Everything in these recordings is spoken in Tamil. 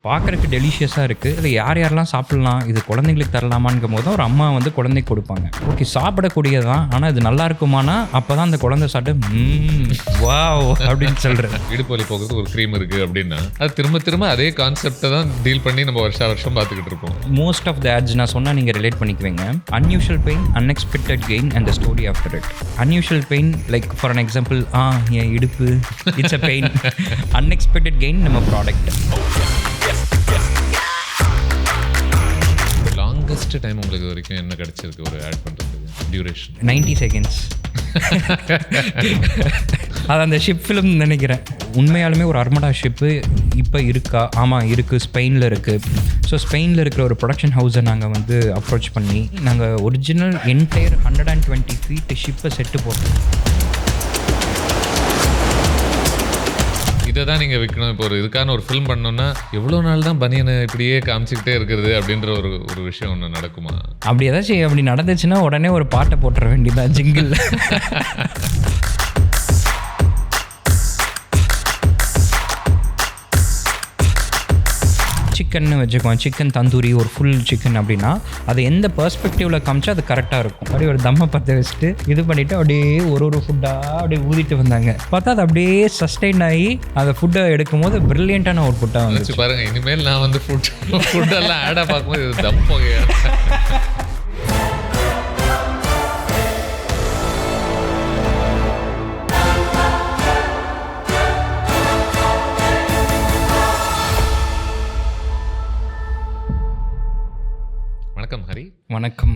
பார்க்குறக்கு டெலிஷியஸாக இருக்குது. இதில் யார் யாரெல்லாம் சாப்பிட்லாம், இது குழந்தைங்களுக்கு தரலாமான்னும் போது ஒரு அம்மா வந்து குழந்தைக்கு கொடுப்பாங்க. ஓகே, சாப்பிடக்கூடியதான், ஆனால் இது நல்லா இருக்குமானா அப்போ தான் அந்த குழந்தை சாப்பிட்டு வாவ் அப்படின்னு சொல்கிறேன். இடுப்பு வலி போகிறது ஒரு க்ரீம் இருக்குது அப்படின்னா அது திரும்ப திரும்ப அதே கான்செப்டை தான் டீல் பண்ணி நம்ம வருஷம் பார்த்துக்கிட்டு இருப்போம். மோஸ்ட் ஆஃப் த ஆட்ஸ் நான் சொன்னால் நீங்கள் ரிலேட் பண்ணிக்குவீங்க. Unusual pain, unexpected gain and the story after it. Unusual pain like for an example, என் இடுப்பு, it's a pain. Unexpected gain நம்ம ப்ராடக்ட். லாங்கஸ்ட் டைம் உங்களுக்கு வரைக்கும் என்ன கிடைச்சிருக்கு ஒரு ஆட் பண்ணுறதுக்கு? Duration 90 seconds. அது அந்த ஷிப் ஃபிலிம் நினைக்கிறேன். உண்மையாலுமே ஒரு அர்மடா ஷிப்பு இப்போ இருக்கா? ஆமாம் இருக்குது, ஸ்பெயினில் இருக்குது. ஸோ ஸ்பெயினில் இருக்கிற ஒரு ப்ரொடக்ஷன் ஹவுஸை நாங்கள் வந்து அப்ரோச் பண்ணி நாங்கள் ஒரிஜினல் என்டையர் 120 feet ஷிப்பை செட்டு போட்டோம். இதை தான் நீங்கள் விற்கணும். இப்போ ஒரு இதுக்கான ஒரு ஃபிலிம் பண்ணோன்னா எவ்வளோ நாள் தான் பனியனை இப்படியே காமிச்சிக்கிட்டே இருக்கிறது அப்படின்ற ஒரு விஷயம் ஒன்று நடக்குமா? அப்படி ஏதாச்சும் அப்படி நடந்துச்சுன்னா உடனே ஒரு பாட்டை போட்டுற வேண்டியதான் ஜிங்கிள். சிக்கன்னு வச்சுக்குவோம், சிக்கன் தந்தூரி, ஒரு ஃபுல் சிக்கன் அப்படின்னா அது எந்த பெர்ஸ்பெக்டிவில் காமிச்சா அது கரெக்டாக இருக்கும். அப்படியே ஒரு தம்மை பற்ற வச்சுட்டு இது பண்ணிவிட்டு அப்படியே ஒரு ஃபுட்டாக அப்படியே ஊதிட்டு வந்தாங்க. பார்த்தா அது அப்படியே சஸ்டெயின் ஆகி அந்த ஃபுட்டை எடுக்கும் போது ப்ரில்லியண்ட்டான ஒரு ஃபுட்டாக வந்துச்சு. பாருங்கள், இனிமேல் நான் வந்து ஃபுட்டெல்லாம் ஆடாக பார்க்கும்போது இது தம் போகையா. வணக்கம் ஹரி. வணக்கம்.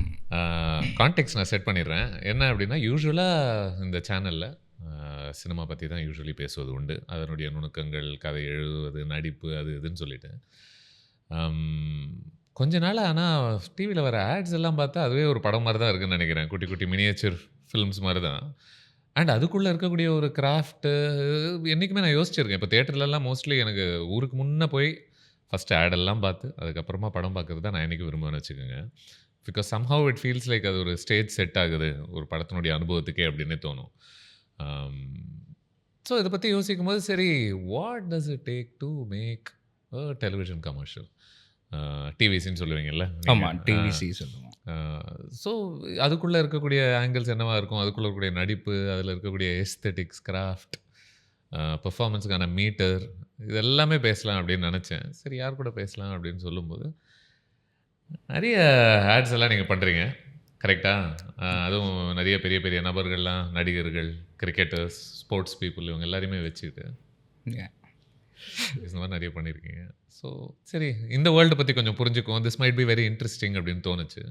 கான்டெக்ட் நான் செட் பண்ணிடுறேன். என்ன அப்படின்னா, யூஸ்வலாக இந்த சேனலில் சினிமா பற்றி தான் யூஸ்வலி பேசுவது உண்டு. அதனுடைய நுணுக்கங்கள், கதை எழுதுவது, நடிப்பு, அது இதுன்னு சொல்லிட்டு கொஞ்ச நாள். ஆனால் டிவியில் வர ஆட்ஸ் எல்லாம் பார்த்தா அதுவே ஒரு படம் மாதிரி தான் இருக்குதுன்னு நினைக்கிறேன். குட்டி குட்டி மினியேச்சர் ஃபிலிம்ஸ் மாதிரி தான். அண்ட் அதுக்குள்ளே இருக்கக்கூடிய ஒரு கிராஃப்ட்டு என்றைக்குமே நான் யோசிச்சிருக்கேன். இப்போ தேட்டர்லலாம் மோஸ்ட்லி எனக்கு ஊருக்கு முன்னே போய் ஃபஸ்ட்டு ஆடெல்லாம் பார்த்து அதுக்கப்புறமா படம் பார்க்குறது தான் நான் என்றைக்கு விரும்புவேன்னு வச்சுக்கோங்க. Because somehow it feels like அது ஒரு ஸ்டேஜ் செட் ஆகுது ஒரு படத்தினுடைய அனுபவத்துக்கே அப்படின்னு தோணும். ஸோ இதை பற்றி யோசிக்கும் போது சரி, what does it take to make a television commercial? டிவிசின்னு சொல்லுவீங்கல்ல? ஆமாம், டிவிசி சொல்லுவோம். ஸோ அதுக்குள்ளே இருக்கக்கூடிய ஆங்கிள்ஸ் என்னவாக இருக்கும், அதுக்குள்ளே இருக்கக்கூடிய நடிப்பு, அதில் இருக்கக்கூடிய எஸ்தெட்டிக்ஸ், கிராஃப்ட், பெர்ஃபார்மன்ஸுக்கான மீட்டர், இது எல்லாமே பேசலாம் அப்படின்னு நினச்சேன். சரி, யார் கூட பேசலாம் அப்படின்னு சொல்லும்போது நிறைய ஆட்ஸ் எல்லாம் நீங்கள் பண்ணுறீங்க, கரெக்டாக? அதுவும் நிறைய பெரிய பெரிய நபர்கள்லாம், நடிகர்கள், கிரிக்கெட்டர்ஸ், ஸ்போர்ட்ஸ் பீப்புள், இவங்க எல்லாரையுமே வச்சுக்கிட்டு இந்த மாதிரி நிறைய பண்ணியிருக்கீங்க. ஸோ சரி, இந்த வேர்ல்டு பற்றி கொஞ்சம் புரிஞ்சுக்குவோம், this might be very interesting அப்படின்னு தோணுச்சு.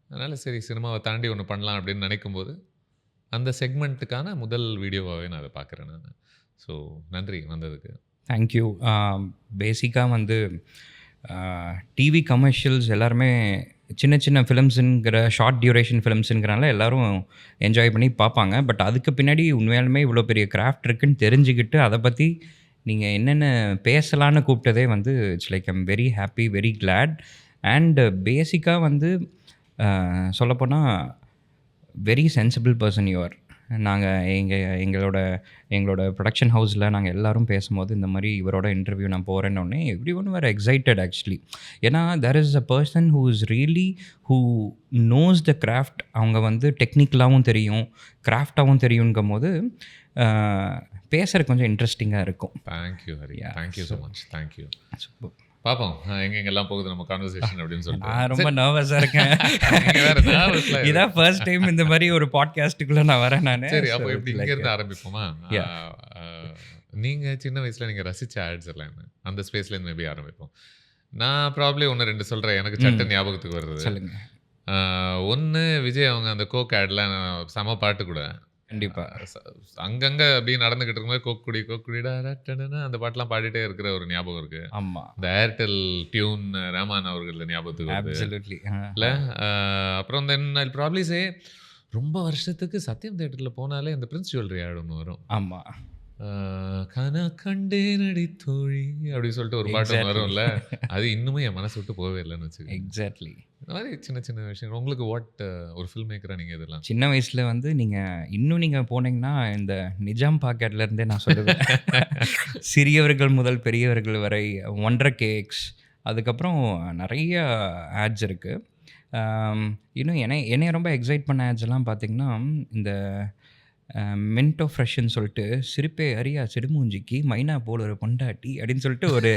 அதனால் சரி, சினிமாவை தாண்டி ஒன்று பண்ணலாம் அப்படின்னு நினைக்கும்போது அந்த செக்மெண்ட்டுக்கான முதல் வீடியோவாகவே நான் அதை பார்க்குறேன் நான். ஸோ நன்றி வந்ததுக்கு. தேங்க்யூ. பேசிக்காக வந்து டிவி கமர்ஷியல்ஸ் எல்லாருமே சின்ன சின்ன ஃபிலிம்ஸுங்கிற ஷார்ட் டியூரேஷன் ஃபிலிம்ஸுங்கிறனால எல்லோரும் என்ஜாய் பண்ணி பார்ப்பாங்க. பட் அதுக்கு பின்னாடி உண்மையாலுமே இவ்வளோ பெரிய கிராஃப்ட் இருக்குதுன்னு தெரிஞ்சுக்கிட்டு அதை பற்றி நீங்கள் என்னென்ன பேசலான்னு கூப்பிட்டதே வந்து it's like I'm very happy, very glad. And பேசிக்காக வந்து சொல்லப்போனால் வெரி சென்சிபிள் பர்சன் யூஆர். நாங்கள் எங்களோட ப்ரொடக்ஷன் ஹவுஸில் நாங்கள் எல்லோரும் பேசும்போது இந்த மாதிரி இவரோட இன்டர்வியூ நான் போகிறேன்னொடனே everyone were excited actually. ஏன்னா there is a person who is really who knows the craft. அவங்க வந்து டெக்னிக்கலாகவும் தெரியும், கிராஃப்டாகவும் தெரியுங்கும் போது பேசுகிற கொஞ்சம் இன்ட்ரெஸ்டிங்காக இருக்கும். Thank you Hari, thank you so much. Thank you. Super. பார்ப்போம் எங்கெங்கெல்லாம் போகுது நம்ம கான்வர்சேஷன் அப்படின்னு சொல்லிட்டு. நான் ரொம்ப நர்வஸாக இருக்கேன். இதான் ஃபர்ஸ்ட் டைம் இந்த மாதிரி ஒரு பாட்காஸ்ட்டுக்குள்ளே நான் வரேன் நான். சரி, அப்போ எப்படி இங்கேருந்து ஆரம்பிப்போமா? நீங்கள் சின்ன வயசில் நீங்கள் ரசித்த ஆட்ஸ் எல்லாம் என்ன, அந்த ஸ்பேஸ்லேருந்து மேபி ஆரம்பிப்போம். நான் ப்ராப்ளி 1-2 சொல்கிறேன், எனக்கு சட்ட ஞாபகத்துக்கு வருது. சொல்லுங்கள். ஒன்று, விஜய் அவங்க அந்த கோக் ஆட்லாம் செம பாட்டு கூட கண்டிப்பாக அங்கங்கே அப்படியே நடந்துக்கிட்டு இருக்கும்போது கோக்குடிடா அந்த பாட்டெலாம் பாடிட்டே இருக்கிற ஒரு ஞாபகம் இருக்குது. ஆமாம், இந்த ஏர்டெல் டியூன் ரஹ்மான் அவர்கள் ஞாபகத்துக்கு அப்சல்யூட்லி இல்லை? அப்புறம் தென் ஐ ப்ராப்ளி சே, ரொம்ப வருஷத்துக்கு சத்யம் தியேட்டரில் போனாலே இந்த பிரின்ஸ் ஜுவல்லரி ஆட் ஒன்று வரும். ஆமாம், கனா கண்டே நடி தோழி அப்படின்னு சொல்லிட்டு ஒரு பாட்டு வரும்ல, அது இன்னுமே என் மனசு விட்டு போகவே இல்லைன்னு வச்சுக்கோங்க. எக்ஸாக்ட்லி. இந்த மாதிரி சின்ன சின்ன விஷயங்கள். உங்களுக்கு வாட் ஒரு ஃபில்ம் மேக்கராக நீங்கள் இதெல்லாம் சின்ன வயசில் வந்து நீங்கள் போனீங்கன்னா இந்த நிஜாம் பாக்கெட்லேருந்தே நான் சொல்லுவேன், சிறியவர்கள் முதல் பெரியவர்கள் வரை, ஒன்றரை கேக்ஸ், அதுக்கப்புறம் நிறைய ஆட்ஸ் இருக்குது. இன்னும் என்னைய ரொம்ப எக்ஸைட் பண்ண ஆட்ஸ்லாம் பார்த்திங்கன்னா, இந்த மென்டோ ஃப்ரெஷ்ன்னு சொல்லிட்டு, "சிரிப்பே அறியா சிடுமூஞ்சிக்கு மைனா போல் ஒரு பொண்டாட்டி" அப்படின்னு சொல்லிட்டு ஒரு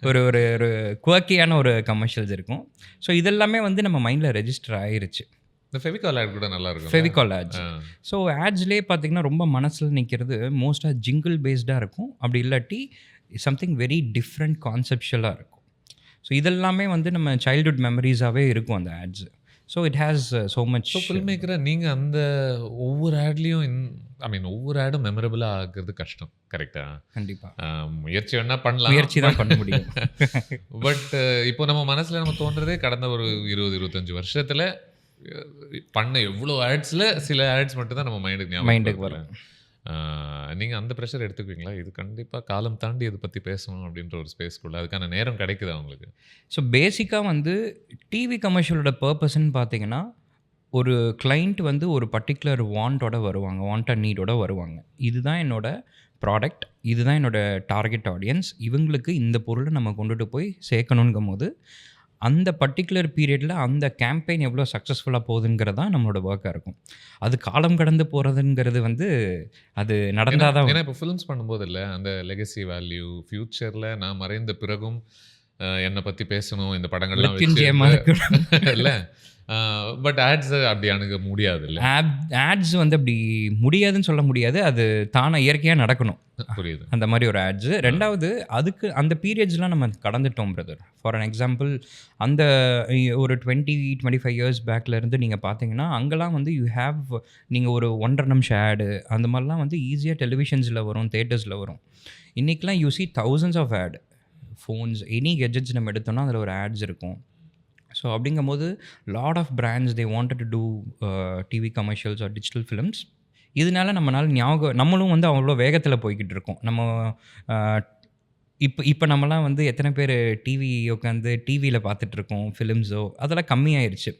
ஒரு ஒரு ஒரு குவர்க்கியான ஒரு கமர்ஷியல்ஸ் இருக்கும். ஸோ இதெல்லாமே வந்து நம்ம மைண்டில் ரெஜிஸ்டர் ஆயிருச்சு. இந்த ஃபெவிகால் ஆட் கூட நல்லா இருக்கும். ஃபெவிகால் ஆட்ஸ். ஸோ ஆட்ஸ்லேயே பார்த்தீங்கன்னா ரொம்ப மனசில் நிற்கிறது மோஸ்ட்டாக ஜிங்கிள் பேஸ்டாக இருக்கும். அப்படி இல்லாட்டி சம்திங் வெரி டிஃப்ரெண்ட் கான்செப்ஷுவலாக இருக்கும். ஸோ இதெல்லாமே வந்து நம்ம சைல்ட்ஹுட் மெமரிஸாகவே இருக்கும் அந்த ads. So it has so much. So film மேக்கராக நீங்கள் அந்த ஒவ்வொரு ஆட்லேயும் ஒவ்வொரு ஆடும் மெமரபிளாக ஆகிறது கஷ்டம். கரெக்டா? கண்டிப்பாக முயற்சி வேணா பண்ணலாம். முயற்சி தான் பண்ண முடியும். பட் இப்போ நம்ம மனசில் நம்ம தோன்றதே கடந்த ஒரு 20-25 வருஷத்தில் பண்ண எவ்வளோ ஆட்ஸில் சில ஆட்ஸ் மட்டும் தான் நம்ம மைண்டுக்கு வரும். நீங்கள் அந்த ப்ரெஷர் எடுத்துக்குவீங்களா? இது கண்டிப்பாக காலம் தாண்டி இதை பற்றி பேசணும் அப்படின்ற ஒரு ஸ்பேஸ்க்குள்ள அதுக்கான நேரம் கிடைக்குதா உங்களுக்கு? ஸோ பேசிக்காக வந்து டிவி கமர்ஷியலோட பர்பஸ்ன்னு பார்த்தீங்கன்னா, ஒரு கிளைண்ட் வந்து ஒரு பர்டிகுலர் வாண்டோட வருவாங்க, வாண்ட் அண்ட் நீடோட வருவாங்க. இதுதான் என்னோட ப்ராடக்ட், இதுதான் என்னோட டார்கெட் ஆடியன்ஸ், இவங்களுக்கு இந்த பொருளை நம்ம கொண்டுட்டு போய் சேர்க்கணுங்கும் போது அந்த பர்டிகுலர் பீரியடில் அந்த கேம்பெயின் எவ்வளோ சக்ஸஸ்ஃபுல்லாக போகுதுங்கிறது தான் நம்மளோட ஒர்க்காக இருக்கும். அது காலம் கடந்து போகிறதுங்கிறது வந்து அது நடந்தால் தான். ஏன்னா இப்போ ஃபிலிம்ஸ் பண்ணும்போது இல்லை அந்த லெகசி வேல்யூ ஃப்யூச்சரில் நான் மறைந்த பிறகும் என்னை பற்றி பேசணும் இந்த படங்கள்லாம் இல்லை. பட் ஆட்ஸ் அப்படி அணுக முடியாது இல்லை. ஆட்ஸ் வந்து அப்படி முடியாதுன்னு சொல்ல முடியாது. அது தானாக இயற்கையாக நடக்கணும். புரியுது. அந்த மாதிரி ஒரு ஆட்ஸு. ரெண்டாவது அதுக்கு அந்த பீரியட்ஸ்லாம் நம்ம கடந்துட்டோம் பிரதர். ஃபார் அன் எக்ஸாம்பிள் அந்த ஒரு 20-25 இயர்ஸ் பேக்லேருந்து நீங்கள் பார்த்தீங்கன்னா அங்கெல்லாம் வந்து நீங்கள் ஒரு 1.5 நிமிஷம் ஆடு அந்த மாதிரிலாம் வந்து ஈஸியாக டெலிவிஷன்ஸில் வரும், தியேட்டர்ஸில் வரும். இன்றைக்கெலாம் you see thousands of ad. Phones any gadgets நம்ம எடுத்தோம்னா அதில் ஒரு ஆட்ஸ் இருக்கும். ஸோ அப்படிங்கும்போது lot of brands they wanted to do TV commercials or digital films. இதனால நம்மளும் வந்து அவ்வளோ வேகத்தில் போய்கிட்டு இருக்கோம். இப்போ நம்மலாம் வந்து எத்தனை பேர் டிவி உட்காந்து டிவியில் பார்த்துட்ருக்கோம் ஃபிலிம்ஸோ, அதெல்லாம் கம்மியாயிருச்சு.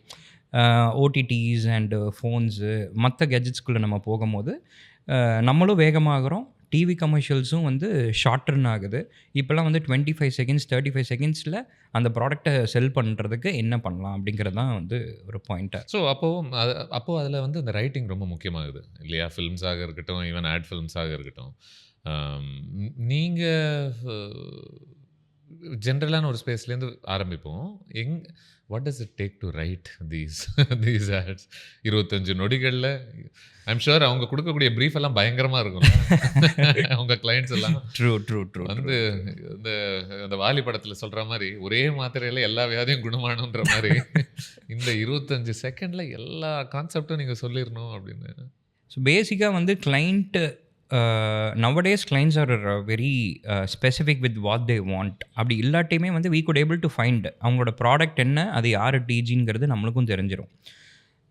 ஓடிடிஸ் அண்டு ஃபோன்ஸு மற்ற கெட்ஜெட்ஸ்குள்ளே நம்ம போகும்போது நம்மளும் வேகமாகறோம். டிவி கமர்ஷியல்ஸும் வந்து ஷார்ட்ரன் ஆகுது. இப்போல்லாம் வந்து 25 செகண்ட்ஸ் 35 செகண்ட்ஸில் அந்த ப்ராடக்டை செல் பண்ணுறதுக்கு என்ன பண்ணலாம் அப்படிங்கிறது தான் வந்து ஒரு பாயிண்ட்டாக. ஸோ அப்போது அதில் வந்து இந்த ரைட்டிங் ரொம்ப முக்கியமாகுது இல்லையா? ஃபிலிம்ஸாக இருக்கட்டும், ஈவன் ஆட் ஃபிலிம்ஸாக இருக்கட்டும். நீங்கள் ஜென்ரலான ஒரு ஸ்பேஸ்லேருந்து ஆரம்பிப்போம். What does it take to write these ads? 25 நொடிகளில் ஐம் ஷுர் அவங்க கொடுக்கக்கூடிய ப்ரீஃப் எல்லாம் பயங்கரமாக இருக்கும். அவங்க கிளைண்ட்ஸ் எல்லாம் ட்ரூ வந்து இந்த வாலி படத்தில் சொல்கிற மாதிரி ஒரே மாத்திரையில் எல்லா வியாதியும் குணமானுன்ற மாதிரி இந்த 25 செகண்டில் எல்லா கான்செப்டும் நீங்கள் சொல்லிடணும் அப்படின்னு. ஸோ பேசிக்காக வந்து client nowadays clients are very specific with what they want. அப்படி இல்லாட்டியுமே வந்து we could able to find அவங்களோட ப்ராடக்ட் என்ன, அது யார் டிஜிங்கிறது நம்மளுக்கும் தெரிஞ்சிடும்.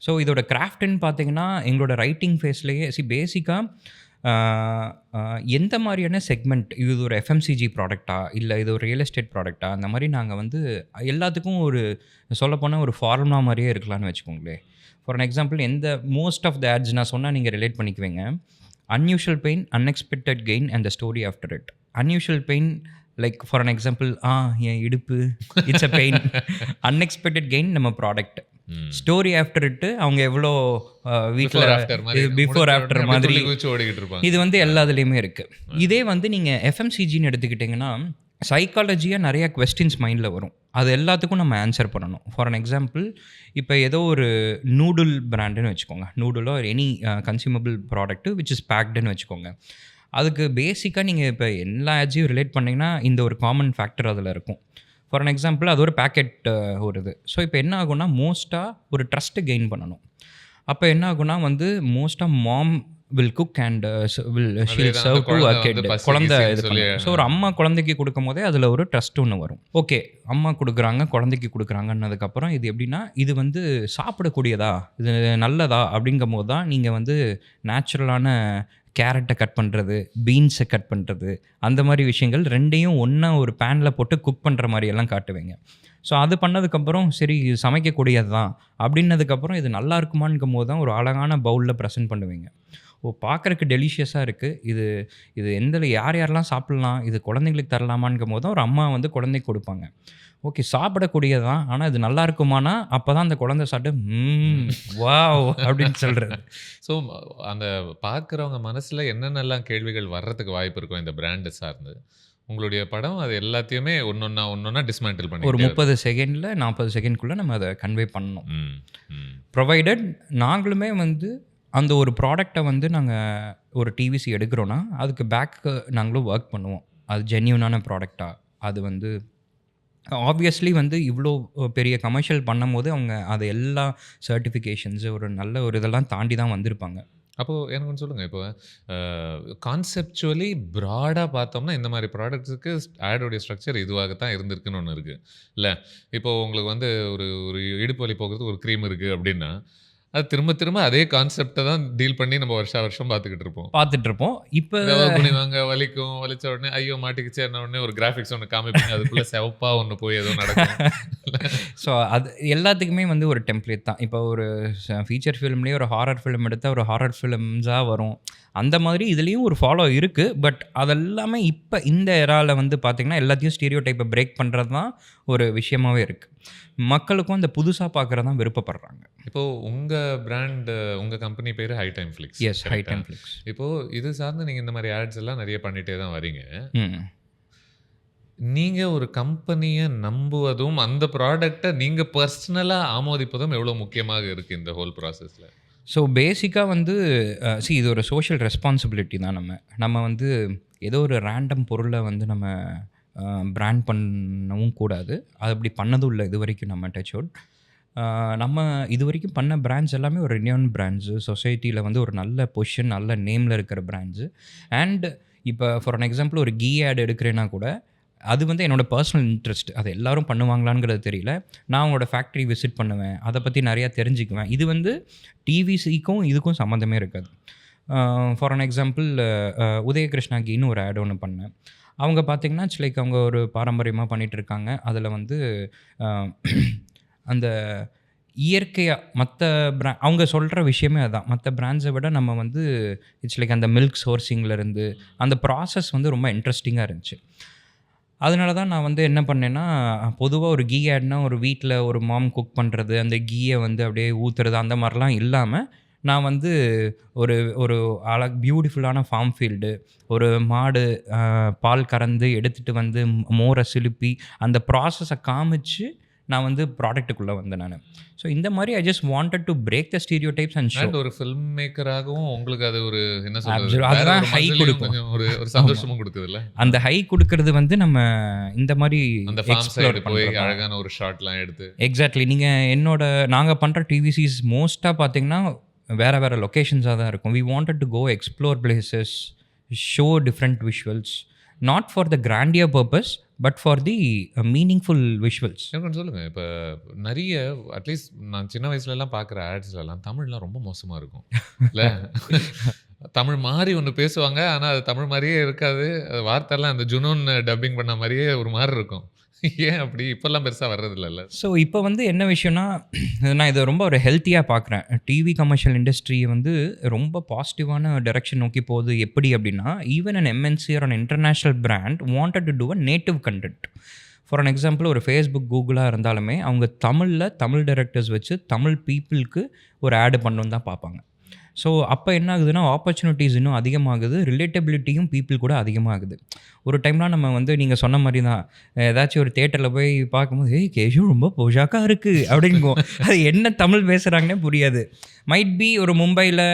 ஸோ இதோட கிராஃப்ட்னு பார்த்தீங்கன்னா எங்களோட ரைட்டிங் ஃபேஸ்லேயே பேசிக்காக எந்த மாதிரியான செக்மெண்ட், இது ஒரு எஃப்எம்சிஜி ப்ராடக்டா இல்லை இது ஒரு ரியல் எஸ்டேட் ப்ராடக்டா, அந்த மாதிரி நாங்கள் வந்து எல்லாத்துக்கும் ஒரு சொல்லப்போனால் ஒரு ஃபார்முலா மாதிரியே இருக்கலாம்னு வச்சுக்கோங்களேன். For an example most of the ads நான் சொன்னால் நீங்கள் ரிலேட் பண்ணிக்குவீங்க. Unusual pain, unexpected gain and the story after it. Unusual pain, like for an example, என் இடுப்பு, it's a pain. Unexpected gain நம்ம ப்ராடக்ட். ஸ்டோரி ஆஃப்டர் இட்டு அவங்க எவ்வளோ வீட்டில் பிஃபோர் ஆஃப்டர் மாதிரி இது வந்து எல்லாத்துலேயுமே இருக்குது. இதே வந்து நீங்கள் எஃப்எம்சிஜின்னு எடுத்துக்கிட்டிங்கன்னா சைக்காலஜியாக நிறையா கொஸ்டின்ஸ் மைண்டில் வரும். அது எல்லாத்துக்கும் நம்ம ஆன்சர் பண்ணணும். ஃபார் அன் எக்ஸாம்பிள் இப்போ ஏதோ ஒரு நூடுல் பிராண்டுன்னு வச்சுக்கோங்க, நூடுலோ any consumable product which is பேக்டுன்னு வச்சுக்கோங்க. அதுக்கு பேசிக்காக நீங்கள் இப்போ எல்லா ஆட்ஸையும் ரிலேட் பண்ணிங்கன்னா இந்த ஒரு காமன் ஃபேக்டர் அதில் இருக்கும். ஃபார் அன் எக்ஸாம்பிள் அது ஒரு பேக்கெட் வருது. ஸோ இப்போ என்ன ஆகும்னா மோஸ்ட்டாக ஒரு ட்ரஸ்ட்டு கெயின் பண்ணணும். அப்போ என்ன ஆகும்னா வந்து மோஸ்ட்டாக mom will cook and she'll serve to a kid. குழந்தை இது பண்ணும். ஸோ ஒரு அம்மா குழந்தைக்கு கொடுக்கும் போதே அதில் ஒரு ட்ரஸ்ட் ஒன்று வரும். ஓகே, அம்மா கொடுக்குறாங்க, குழந்தைக்கு கொடுக்குறாங்கன்னதுக்கப்புறம் இது எப்படின்னா இது வந்து சாப்பிடக்கூடியதா, இது நல்லதா அப்படிங்கும் போது தான் நீங்கள் வந்து நேச்சுரலான கேரட்டை கட் பண்ணுறது, பீன்ஸை கட் பண்ணுறது, அந்த மாதிரி விஷயங்கள் ரெண்டையும் ஒன்றா ஒரு பேனில் போட்டு குக் பண்ணுற மாதிரியெல்லாம் காட்டுவீங்க. ஸோ அது பண்ணதுக்கப்புறம் சரி இது சமைக்கக்கூடியது தான் அப்படின்னதுக்கப்புறம் இது நல்லா இருக்குமான்னுக்கும் போது தான் ஒரு அழகான பவுலில் ப்ரெசென்ட் பண்ணுவீங்க. பார்க்குறக்கு டெலிஷியஸாக இருக்குது, இது யாரெல்லாம் சாப்பிட்லாம், இது குழந்தைங்களுக்கு தரலாமான்னுக்கும் போது தான் ஒரு அம்மா வந்து குழந்தைக்கு கொடுப்பாங்க. ஓகே சாப்பிடக்கூடியது தான். ஆனா இது நல்லா இருக்குமானா, அப்பதான் அந்த குழந்தை சாப்பிட்டு வாவ்! அப்படின்னு சொல்றது. ஸோ அந்த பார்க்குறவங்க மனசுல என்னென்னலாம் கேள்விகள் வர்றதுக்கு வாய்ப்பு இருக்கும் இந்த பிராண்ட சார்ந்து? உங்களுடைய படம் அது எல்லாத்தையுமே ஒண்ணொன்னா டிஸ்மேண்டில் ஒரு பண்ணிக்கிட்டே 30 செகண்ட்ல 40 செகண்ட்குள்ள நம்ம அத கன்வே பண்ணணும். ம், ம். ப்ரொவைடட் நாங்களுமே வந்து அந்த ஒரு ப்ராடக்ட்ட வந்து நாங்க ஒரு டிவிசி எடுக்கிறோம்னா, அதுக்கு நாங்களும் ஒர்க் பண்ணுவோம். அது ஜென்யூனான ப்ராடக்ட்டா? அது வந்து ஆப்வியஸ்லி வந்து இவ்ளோ பெரிய கமர்ஷியல் பண்ணும்போது, அவங்க அது எல்லா சர்டிஃபிகேஷன்ஸ் ஒரு நல்ல ஒரு இதெல்லாம் தாண்டி தான் வந்திருப்பாங்க. அப்போ எனக்கு ஒண்ணு சொல்லுங்க. இப்போ கான்செப்சுவலி ப்ராடா பார்த்தோம்னா, இந்த மாரி ப்ராடக்ட்ஸுக்கு ஆடோடைய ஸ்ட்ரக்சர் இதுவாக தான் இருந்திருக்குன்னு ஒண்ணு இருக்கு. இல்ல, இப்போ உங்களுக்கு வந்து ஒரு ஒரு இடுப்பு வலி போக்குறதுக்கு ஒரு க்ரீம் இருக்கு அப்டின்னா, அது திரும்ப திரும்ப அதே கான்செப்ட்ட தான் டீல் பண்ணி நம்ம வருஷம் பார்த்துக்கிட்டு இருப்போம். பார்த்துட்ருப்போம். இப்ப குனிவாங்க, வலிக்கும். வலிச்ச உடனே ஐயோ! மாட்டிக்கிச்சேன்ன உடனே ஒரு கிராபிக்ஸ் ஒண்ணு காமிப்பீங்க. அதுக்குள்ள சிவப்பா ஒண்ணு போய் ஏதோ நடக்கும். ஸோ அது எல்லாத்துக்குமே வந்து ஒரு டெம்ப்ளேட் தான். இப்போ ஒரு ஃபீச்சர் ஃபிலிம்லேயே ஒரு ஹாரர் ஃபிலிம் எடுத்தா ஒரு ஹாரர் ஃபிலிம்ஸா வரும். அந்த மாதிரி இதுலேயும் ஒரு ஃபாலோ இருக்கு. பட் அதெல்லாமே இப்ப இந்த எரால வந்து பார்த்தீங்கன்னா, எல்லாத்தையும் ஸ்டீரியோ டைப்பை பிரேக் பண்றது தான் ஒரு விஷயமாவே இருக்கு. மக்களுக்கும் அந்த புதுசா பார்க்கறது தான் விருப்பப்படுறாங்க. இப்போ உங்க பிராண்ட் உங்க கம்பெனி பேரு High Time Flicks. Yes, High Time Flicks. இப்போ இது சார்ந்து நீங்க இந்த மாரி ஆட்ஸ் எல்லாம் நெறைய பண்ணிட்டே தான் வரீங்க. ம். நீங்க ஒரு கம்பெனிய நம்புவதும், அந்த ப்ராடக்ட்ட நீங்க பெர்சனலா ஆமோதிப்பதும் எவ்வளோ முக்கியமாக இருக்கு இந்த ஹோல் ப்ராசஸ்ல? ஸோ பேசிக்கா வந்து இது ஒரு சோஷியல் ரெஸ்பான்சிபிலிட்டி தான் நம்ம வந்து ஏதோ ஒரு ரேண்டம் பொருளை வந்து நம்ம பிராண்ட் பண்ணவும் கூடாது. அது அப்படி பண்ணதும் இல்லை இதுவரைக்கும் நம்ம டச்வுட். நம்ம இதுவரைக்கும் பண்ண பிராண்ட்ஸ் எல்லாமே ஒரு ரெனியூன் பிராண்ட்ஸு, சொசைட்டியில் வந்து ஒரு நல்ல பொசிஷன், நல்ல நேமில் இருக்கிற பிராண்ட்ஸு. அண்ட் இப்போ ஃபார் அன் எக்ஸாம்பிள் ஒரு கீ ஆட் எடுக்கிறேன்னா கூட, அது வந்து என்னோட பர்சனல் இன்ட்ரெஸ்ட். அது எல்லாரும் பண்ணுவாங்களாங்கிறது தெரியல. நான் அவங்களோட ஃபேக்ட்ரி விசிட் பண்ணுவேன். அதை பற்றி நிறையா தெரிஞ்சுக்குவேன். இது வந்து டிவிசிக்கும் இதுக்கும் சம்மந்தமே இருக்காது. ஃபார் அன் எக்ஸாம்பிள் உதயகிருஷ்ணா கீன்னு ஒரு ஆட் ஒன்று பண்ணேன். அவங்க பார்த்தீங்கன்னா இட்ஸ் லைக் அவங்க ஒரு பாரம்பரியமாக பண்ணிகிட்ருக்காங்க. அதில் வந்து அந்த இயற்கையா மற்ற அவங்க சொல்கிற விஷயமே அதுதான். மற்ற பிராண்ட்ஸை விட நம்ம வந்து இட்ஸ் லைக் அந்த மில்க் சோர்சிங்லேருந்து அந்த ப்ராசஸ் வந்து ரொம்ப இன்ட்ரெஸ்டிங்காக இருந்துச்சு. அதனால தான் நான் வந்து என்ன பண்ணேன்னா, பொதுவா ஒரு கீ ஆட்னா ஒரு வீட்டில் ஒரு மாம் குக் பண்ணுறது, அந்த கீயை வந்து அப்படியே ஊற்றுறது அந்த மாதிரிலாம் இல்லாமல், நான் வந்து ஒரு ஒரு பியூட்டிஃபுல்லான ஃபார்ம் ஃபீல்டு, ஒரு மாடு பால் கறந்து எடுத்துகிட்டு வந்து மோரை சிலுப்பி அந்த ப்ராசஸை காமிச்சு நான் வந்து ப்ராடக்ட்டுக்குள்ளே வந்தேன் நான். ஸோ இந்த மாதிரி I just wanted to break the stereo types and show. ஒரு ஃபில்ம் மேக்கராகவும் உங்களுக்கு அது ஒரு என்ன சொல்றது, Absolutely. அதுதான் வேற ஒரு high மஜிலையும் கொடுக்கும். கொஞ்சம் ஒரு சந்தோஷமும் கொடுக்குதுல்ல. அந்த ஹை கொடுக்கறது வந்து நம்ம இந்த மாதிரி அந்த ஃபார்ம் எக்ஸ்ப்ளோர் சைடு போய் பண்ணுறது. அழகான ஒரு ஷாட்லாம் எடுத்து எக்ஸாக்ட்லி. நாங்கள் பண்ணுற டிவிசிஸ் மோஸ்ட்டாக பார்த்தீங்கன்னா வேறு லொக்கேஷன்ஸாக தான் இருக்கும். We wanted to go explore places, show different visuals, not for the grandeur purpose but for the meaningful visuals. எனக்கு ஒண்ணு சொல்லுங்க. இப்போ நிறைய அட்லீஸ்ட் நான் சின்ன வயசுலலாம் பார்க்குற ஆட்ஸ்லலாம் தமிழ்லாம் ரொம்ப மோசமா இருக்கும். இல்ல? தமிழ் மாரி ஒண்ணு பேசுவாங்க. ஆனா அது தமிழ் மாரியே இருக்காது. அது வார்த்தைலாம் அந்த ஜுனூன் டப்பிங் பண்ண மாரியே ஒரு மாரி இருக்கும். ஏன் அப்படி? இப்பலாம் பெருசா வர்றதில்லல்ல. ஸோ இப்போ வந்து என்ன விஷயம்னா, நான் இதை ரொம்ப ஒரு ஹெல்த்தியாக பார்க்குறேன். டிவி கமர்ஷியல் இண்டஸ்ட்ரி வந்து ரொம்ப பாசிட்டிவான டைரக்ஷன் நோக்கி போகுது. எப்படி அப்படின்னா, even an MNC or an international brand wanted to do a native content. For an example ஒரு ஃபேஸ்புக், கூகுளாக இருந்தாலுமே அவங்க தமிழ் டைரக்டர்ஸ் வச்சு தமிழ் பீப்புளுக்கு ஒரு ஆடு பண்ணணுன்னு தான் பார்ப்பாங்க. ஸோ அப்போ என்ன ஆகுதுன்னா, ஆப்பர்ச்சுனிட்டிஸ் இன்னும் அதிகமாகுது, ரிலேட்டபிலிட்டியும் பீப்புள் கூட அதிகமாகுது. ஒரு டைம்லாம் நம்ம வந்து நீங்கள் சொன்ன மாதிரி தான், ஏதாச்சும் ஒரு தியேட்டரில் போய் பார்க்கும்போது, ஏய் கேஷு ரொம்ப போஷாக்காக இருக்குது அப்படிங்குவோம். அது என்ன தமிழ் பேசுகிறாங்கன்னே புரியாது. மைட் பி ஒரு மும்பையில்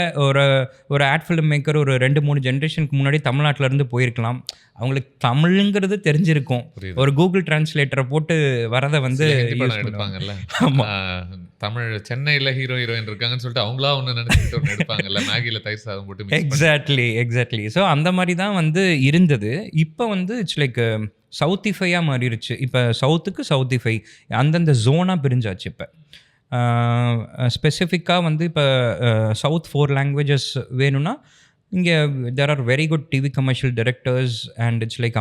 ஒரு ஆட் ஃபிலிம் மேக்கர் ஒரு 2-3 ஜென்ரேஷனுக்கு முன்னாடி தமிழ்நாட்டிலேருந்து போயிருக்கலாம். அவங்களுக்கு தமிழுங்கிறது தெரிஞ்சிருக்கும். ஒரு கூகுள் டிரான்ஸ்லேட்டரை போட்டு வரதை வந்து எடுப்பாங்கல்ல. தமிழ் சென்னையில் ஹீரோயின் இருக்காங்கன்னு சொல்லிட்டு அவங்களா ஒன்று நினச்சிட்டு ஒன்று எடுப்பாங்கல்ல, மேகியில் தயிர் சாதம் போட்டு. எக்ஸாக்ட்லி. ஸோ அந்த மாதிரி தான் வந்து இருந்தது. இப்போ வந்து இட்ஸ் லைக் சவுத்திஃபையாக மாறிடுச்சு. இப்போ சவுத்துக்கு சவுத்திஃபை அந்தந்த ஜோனாக பிரிஞ்சாச்சு. இப்போ ஸ்பெசிஃபிக்காக வந்து இப்போ சவுத் 4 லாங்குவேஜஸ் வேணும்னா இங்கே there are very good TV commercial directors and it's like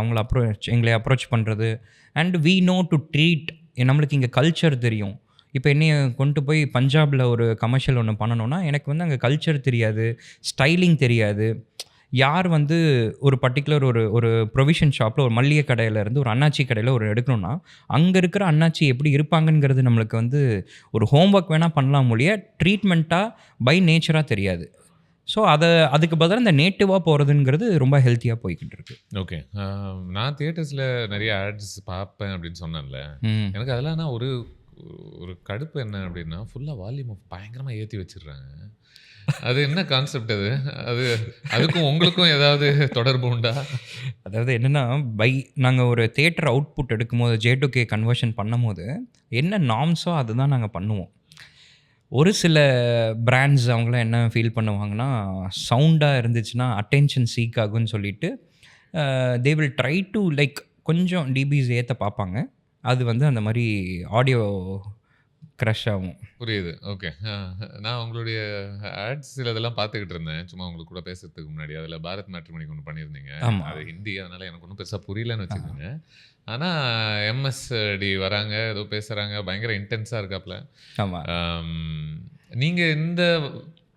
எங்களை அப்ரோச் பண்ணுறது. And we know to treat. நம்மளுக்கு இங்கே கல்ச்சர் தெரியும். இப்போ என்னைய கொண்டு போய் பஞ்சாபில் ஒரு கமர்ஷியல் ஒன்று பண்ணணும்னா எனக்கு வந்து அங்கே கல்ச்சர் தெரியாது, ஸ்டைலிங் தெரியாது. யார் வந்து ஒரு பர்ட்டிகுலர் ஒரு ஒரு ப்ரொவிஷன் ஷாப்பில் ஒரு மளிகை கடையில இருந்து ஒரு அண்ணாச்சி கடையில் ஒரு எடுக்கணும்னா, அங்கே இருக்கிற அண்ணாச்சி எப்படி இருப்பாங்கங்கிறது நம்மளுக்கு வந்து ஒரு ஹோம்வொர்க் வேணால் பண்ணலாம் ஒழிய, ட்ரீட்மெண்ட்டாக பை நேச்சராக தெரியாது. ஸோ அதுக்கு பதிலா இந்த நேட்டிவாக போகிறதுங்கிறது ரொம்ப ஹெல்த்தியாக போய்கிட்டு இருக்கு. ஓகே. நான் தியேட்டர்ஸில் நிறைய ஆட்ஸ் பார்ப்பேன் அப்படின்னு சொன்னேன்ல. ம். எனக்கு அதெல்லாம் நான் ஒரு ஒரு கடுப்பு என்ன அப்படின்னா, ஃபுல்லா வால்யூம் பயங்கரமா ஏத்தி வச்சுடுறாங்க. அது என்ன கான்செப்ட் அது? அது அதுக்கும் உங்களுக்கும் ஏதாவது தொடர்பு உண்டா? அதாவது என்னென்னா, நாங்கள் ஒரு தியேட்டர் அவுட்புட் எடுக்கும்போது J2K கன்வர்ஷன் பண்ணும்போது, என்ன நார்ம்ஸோ அதுதான் நாங்கள் பண்ணுவோம். ஒரு சில பிராண்ட்ஸ் அவங்களாம் என்ன ஃபீல் பண்ணுவாங்கன்னா, சவுண்டாக இருந்துச்சுன்னா அட்டென்ஷன் சீக் ஆகும்னு சொல்லிட்டு, they will try to like கொஞ்சம் டிபிஸ் ஏற்ற பார்ப்பாங்க. அது வந்து அந்த மாதிரி ஆடியோ க்ரஷ் ஆகும். புரியுது. ஓகே. நான் உங்களுடைய ஆட்ஸ் சிலதெல்லாம் பார்த்துக்கிட்டு இருந்தேன். சும்மா உங்களுக்கு கூட பேசுறதுக்கு முன்னாடி. அதில பாரத் மேட்ரிமோனிக்கு ஒண்ணு பண்ணியிருந்தீங்க. ஆமா. அது ஹிந்தி. அதனால எனக்கு ஒண்ணும் பெருசா புரியலன்னு வச்சுக்கோங்க. ஆனா எம்எஸ்டி வராங்க, ஏதோ பேசுறாங்க. பயங்கர இன்டென்ஸா இருக்காப்ல. ஆமா. நீங்க இந்த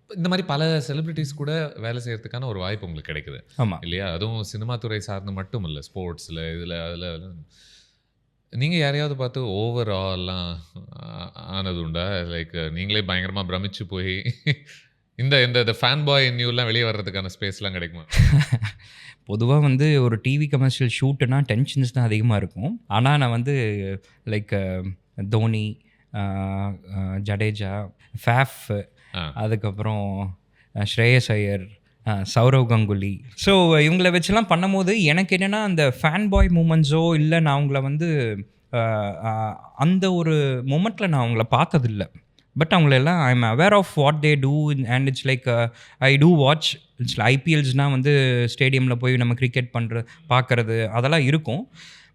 இந்த மாரி பல செலிபிரிட்டீஸ் கூட வேலை செய்றதுக்கான ஒரு வாய்ப்பு உங்களுக்கு கிடைக்குது. ஆமா. இல்லையா? அதுவும் சினிமா துறை சார்ந்து மட்டும் இல்ல. ஸ்போர்ட்ஸ்ல, இதுல, அதுல நீங்க யாரையாவது பார்த்து ஓவரால்லாம் ஆனது உண்டா? லைக் நீங்களே பயங்கரமா பிரமிச்சு போய் இந்த இந்த ஃபேன் பாய் இன் யூலாம் வெளிய வர்றதுக்கான ஸ்பேஸ்லாம் கிடைக்குமா? பொதுவா வந்து ஒரு டிவி கமர்ஷியல் ஷூட்டுனா டென்ஷன்ஸ் தான் அதிகமா இருக்கும். ஆனா நான் வந்து லைக் தோனி, ஜடேஜா, ஃபேஃப், அதுக்கப்புறம் ஸ்ரேயஸ் ஐயர், சௌரவ் கங்குலி. ஸோ இவங்கள வச்சுலாம் பண்ணும்போது எனக்கு என்னென்னா, அந்த ஃபேன் பாய் மூமெண்ட்ஸோ இல்லை நான் அவங்கள வந்து அந்த ஒரு மொமெண்ட்டில் நான் அவங்கள பார்த்ததில்ல. பட் அவங்களெல்லாம் I am aware of what they do and it's like I do watch. It's ஐபிஎல்ஸ்னால் வந்து ஸ்டேடியமில் போய் நம்ம கிரிக்கெட் பார்க்குறது அதெல்லாம் இருக்கும்.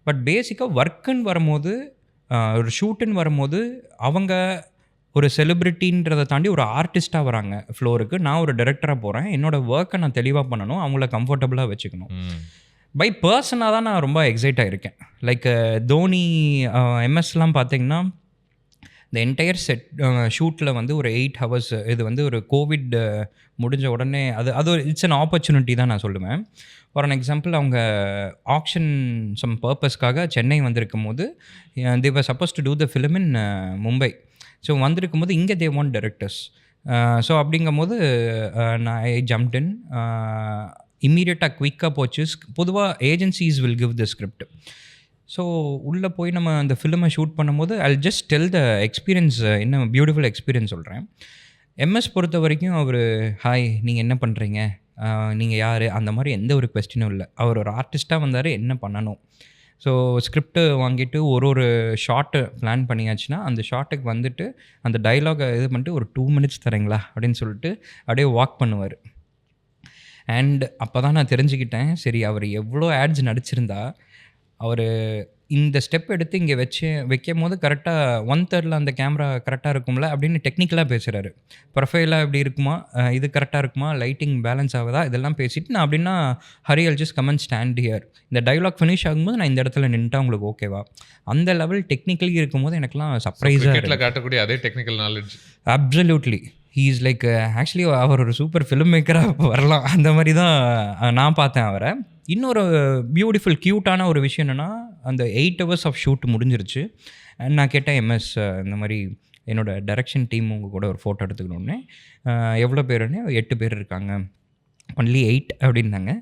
பட் பேசிக்காக ஒர்க்குன்னு வரும்போது, ஒரு ஷூட்டுன்னு வரும்போது அவங்க ஒரு செலிப்ரிட்டின்றதை தாண்டி ஒரு ஆர்டிஸ்ட்டாக வராங்க ஃப்ளோருக்கு. நான் ஒரு டைரக்டராக போகிறேன். என்னோடய ஒர்க்கை நான் தெளிவாக பண்ணணும், அவங்கள கம்ஃபர்டபுளாக வச்சுக்கணும். பை பர்சனாக தான் நான் ரொம்ப எக்ஸைட் ஆகிருக்கேன். லைக் தோனி, எம்எஸ்லாம் பார்த்தீங்கன்னா இந்த என்டையர் ஷூட்டில் வந்து ஒரு 8 ஹவர்ஸ். இது வந்து ஒரு கோவிட் முடிஞ்ச உடனே அது ஒரு இட்ஸ் அன் ஆப்பர்ச்சுனிட்டி தான் நான் சொல்லுவேன். ஃபார் அன் எக்ஸாம்பிள், அவங்க ஆக்ஷன் சம் பர்பஸ்க்காக சென்னை வந்திருக்கும் போது they were supposed to do the film in Mumbai. So வந்திருக்கும் போது இங்கே தே வாண்ட் டைரக்டர்ஸ். ஸோ அப்படிங்கும்போது நான் ஐ ஜம்ப்ட் இன். இம்மீடியட்டாக குயிக்காக போச்சு. பொதுவாக agencies will give the script. So உள்ளே போய் நம்ம அந்த ஃபிலிமை ஷூட் பண்ணும்போது ஐல் ஜஸ்ட் டெல் த எக்ஸ்பீரியன்ஸ், என்ன பியூட்டிஃபுல் எக்ஸ்பீரியன்ஸ் சொல்கிறேன். எம்எஸ் பொறுத்த வரைக்கும் அவர் ஹாய் நீங்கள் என்ன பண்ணுறீங்க, நீங்கள் யார், அந்த மாதிரி எந்த ஒரு கொஸ்டினும் இல்லை. அவர் ஒரு ஆர்டிஸ்ட்டாக வந்தார், என்ன பண்ணணும். ஸோ ஸ்கிரிப்டு வாங்கிட்டு ஒரு ஷார்ட்டு பிளான் பண்ணியாச்சுன்னா அந்த ஷார்ட்டுக்கு வந்துட்டு அந்த டைலாகை இது பண்ணிட்டு ஒரு 2 மினிட்ஸ் தரீங்களா அப்படின்னு சொல்லிட்டு அப்படியே வாக் பண்ணுவார். அண்ட் அப்போ தான் நான் தெரிஞ்சுக்கிட்டேன், சரி அவர் எவ்வளோ ஆட்ஸ் நடிச்சிருந்தா அவர் இந்த ஸ்டெப் எடுத்து இங்கே வைக்கும் போது கரெக்டாக 1/3 அந்த கேமரா கரெக்டாக இருக்கும்ல அப்படின்னு டெக்னிக்கலாக பேசுகிறாரு. ப்ரொஃபைலாக எப்படி இருக்குமா, இது கரெக்டாக இருக்குமா, லைட்டிங் பேலன்ஸ் ஆகுதா, இதெல்லாம் பேசிவிட்டு நான் அப்படின்னா Hari I'll just come and stand here. இந்த டைலாக் ஃபினிஷ் ஆகும்போது நான் இந்த இடத்துல நின்றுட்டா உங்களுக்கு ஓகேவா, அந்த லெவல் டெக்னிக்கலி இருக்கும்போது எனக்குலாம் சர்ப்ரைஸாக காட்டக்கூடிய அதே technical knowledge. Absolutely he is like actually அவர் ஒரு சூப்பர் ஃபிலிம் மேக்கராக வரலாம், அந்த மாதிரி தான் நான் பார்த்தேன் அவரை. இன்னொரு பியூட்டிஃபுல் க்யூட்டான ஒரு விஷயம் என்னென்னா, அந்த 8 ஹவர்ஸ் ஆஃப் ஷூட் முடிஞ்சிருச்சு. நான் கேட்டேன் எம்எஸ், இந்த மாதிரி என்னோடய டைரக்ஷன் டீம் உங்கள் கூட ஒரு ஃபோட்டோ எடுத்துக்கணுன்னே, எவ்வளோ பேருன்னு 8 பேர் இருக்காங்க, ஒன்லி 8 அப்படின்னாங்க.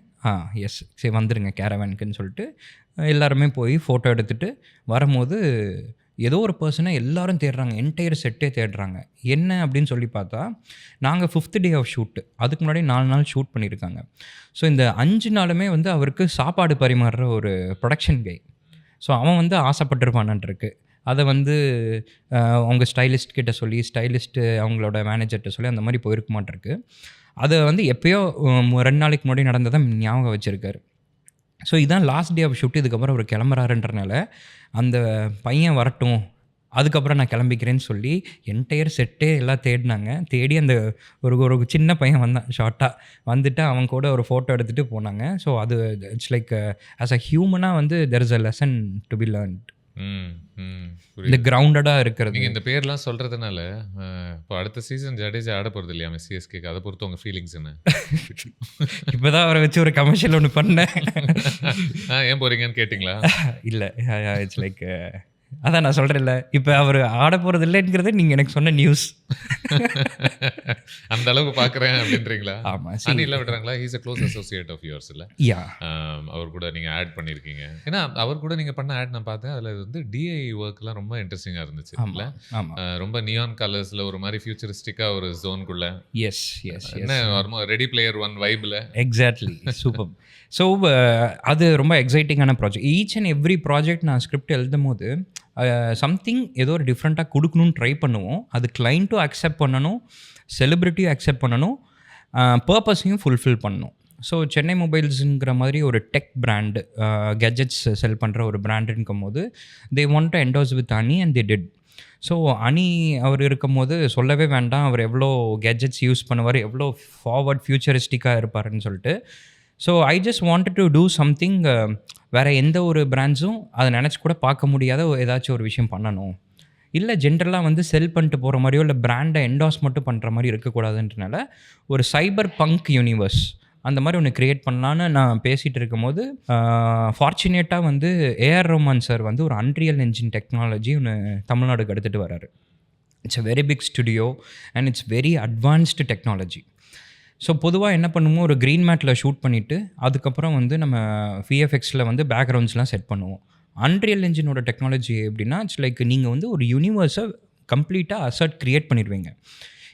எஸ் சரி வந்துடுங்க கேரவேனுக்குன்னு சொல்லிட்டு எல்லாருமே போய் ஃபோட்டோ எடுத்துகிட்டு வரும்போது ஏதோ ஒரு பர்சனை எல்லாரும் தேடுறாங்க, என்டையர் செட்டே தேடுறாங்க. என்ன அப்படின்னு சொல்லி பார்த்தா, நாங்கள் 5th டே ஆஃப் ஷூட்டு, அதுக்கு முன்னாடி 4 நாள் ஷூட் பண்ணியிருக்காங்க. ஸோ இந்த 5 நாளுமே வந்து அவருக்கு சாப்பாடு பரிமாறுற ஒரு ப்ரொடக்ஷன் கை. ஸோ அவன் வந்து ஆசைப்பட்டிருப்பானன்ருக்கு. அதை வந்து அவங்க ஸ்டைலிஸ்ட் கிட்ட சொல்லி, ஸ்டைலிஸ்ட்டு அவங்களோட மேனேஜர்கிட்ட சொல்லி அந்த மாதிரி போயிருக்க மாட்டிருக்கு. அதை வந்து எப்போயோ 2 நாளைக்கு முன்னாடி நடந்ததை ஞாபகம் வச்சுருக்காரு. ஸோ இதுதான் லாஸ்ட் டே ஆஃப் ஷூட். இதுக்கப்புறம் அவர் கிளம்புறாருன்றனால அந்த பையன் வரட்டும், அதுக்கப்புறம் நான் கிளம்பிக்கிறேன்னு சொல்லி என்டையர் செட்டே எல்லாம் தேடினாங்க. தேடி அந்த ஒரு சின்ன பையன் வந்தான் ஷார்ட்டாக வந்துட்டு அவங்க கூட ஒரு ஃபோட்டோ எடுத்துகிட்டு போனாங்க. ஸோ அது இட்ஸ் லைக் ஆஸ் அ ஹியூமனாக வந்து there is a lesson to be learnt. ம். ம். இந்த புரியுது. கிரவுண்டடாக இருக்கிறது. நீங்க இந்த பேர்லாம் சொல்றதுனால, இப்போ அடுத்த சீசன் ஜடேஜா ஆட போறது இல்லையாமே சிஎஸ்கேக்கு. அத பொறுத்து உங்க ஃபீலிங்ஸ் என்ன? இப்போ தான் அவரை வச்சு ஒரு கமர்ஷியல் ஒன்று பண்ணேன். ஏன் போறீங்கன்னு கேட்டீங்களா? இல்லை, இட்ஸ் லைக் அதான் நான் சொல்கிறேன்ல, இப்போ அவர் ஆட போகிறது இல்லைங்கிறது நீங்கள் எனக்கு சொன்ன நியூஸ். அந்த அளவுக்கு பார்க்குறேன் அப்படின்றீங்களா? ஆமாம். அணில விடுறாங்களா? He's a close associate of yours இல்ல? யா. அவர் கூட நீங்க ஆட் பண்ணியிருக்கீங்க. ஏன்னா அவர் கூட நீங்க பண்ண ஆட் நான் பார்த்தேன். அதில வந்து டிஐ ஒர்க்லாம் ரொம்ப இன்ட்ரெஸ்டிங்கா இருந்துச்சு இல்ல? ஆமாம் ஆமாம். ரொம்ப நியான் கலர்ஸ்ல ஒரு மாதிரி ஃபியூச்சரிஸ்டிக்கா ஒரு ஜோனுக்குள்ள. எஸ் எஸ் என்ன வருமோ ரெடி பிளேயர் ஒன் வைப்ல. எக்ஸாக்ட்லி. சூப்பர். ஸோ அது ரொம்ப எக்ஸைட்டிங்கான project. Each and every project நான் ஸ்கிரிப்ட் எழுதும் போது சம்திங் ஏதோ ஒரு டிஃப்ரெண்ட்டாக கொடுக்கணும்னு ட்ரை பண்ணுவோம். அது கிளைண்ட்டும் அக்செப்ட் பண்ணணும், செலிப்ரிட்டியும் அக்செப்ட் பண்ணணும், பர்பஸையும் ஃபுல்ஃபில் பண்ணணும். ஸோ சென்னை மொபைல்ஸுங்கிற மாதிரி ஒரு டெக் பிராண்டு, கெஜெட்ஸ் செல் பண்ணுற ஒரு பிராண்டுங்கும் போது தே வாண்ட் டு என்டோஸ் வித் அனி அண்ட் தே டிட். ஸோ அனி அவர் இருக்கும் போது சொல்லவே வேண்டாம், அவர் எவ்வளோ கெஜெட்ஸ் யூஸ் பண்ணுவார், எவ்வளோ ஃபார்வர்ட் ஃபியூச்சரிஸ்டிக்காக இருப்பாருன்னு சொல்லிட்டு. So I just wanted to do something வேறு எந்த ஒரு பிராண்ட்ஸும் அதை நினச்சி கூட பார்க்க முடியாத ஏதாச்சும் ஒரு விஷயம் பண்ணணும். இல்லை ஜென்ரலாக வந்து செல் பண்ணிட்டு போகிற மாதிரியோ இல்லை பிராண்டை என்டாஸ் மட்டும் பண்ணுற மாதிரி இருக்கக்கூடாதுன்றனால ஒரு சைபர் பங்க் யூனிவர்ஸ் அந்த மாதிரி ஒன்று க்ரியேட் பண்ணலான்னு நான் பேசிகிட்டு இருக்கும்போது ஃபார்ச்சுனேட்டாக வந்து ஏஆர் ரஹ்மான் சார் வந்து ஒரு அன்ரியல் என்ஜின் டெக்னாலஜி ஒன்று தமிழ்நாடுக்கு எடுத்துகிட்டு வராரு. It's a very big studio and it's very advanced technology. So பொதுவாக என்ன பண்ணுவோம், ஒரு க்ரீன் மேட்டில் ஷூட் பண்ணிவிட்டு அதுக்கப்புறம் வந்து நம்ம விஎஃப்எக்ஸில் வந்து பேக்ரவுண்ட்ஸ்லாம் செட் பண்ணுவோம். அன்ரியல் என்ஜினோட டெக்னாலஜி எப்படின்னா இட்ஸ் லைக் நீங்கள் வந்து ஒரு யூனிவர்ஸை கம்ப்ளீட்டாக அசர்ட் க்ரியேட் பண்ணிடுவீங்க.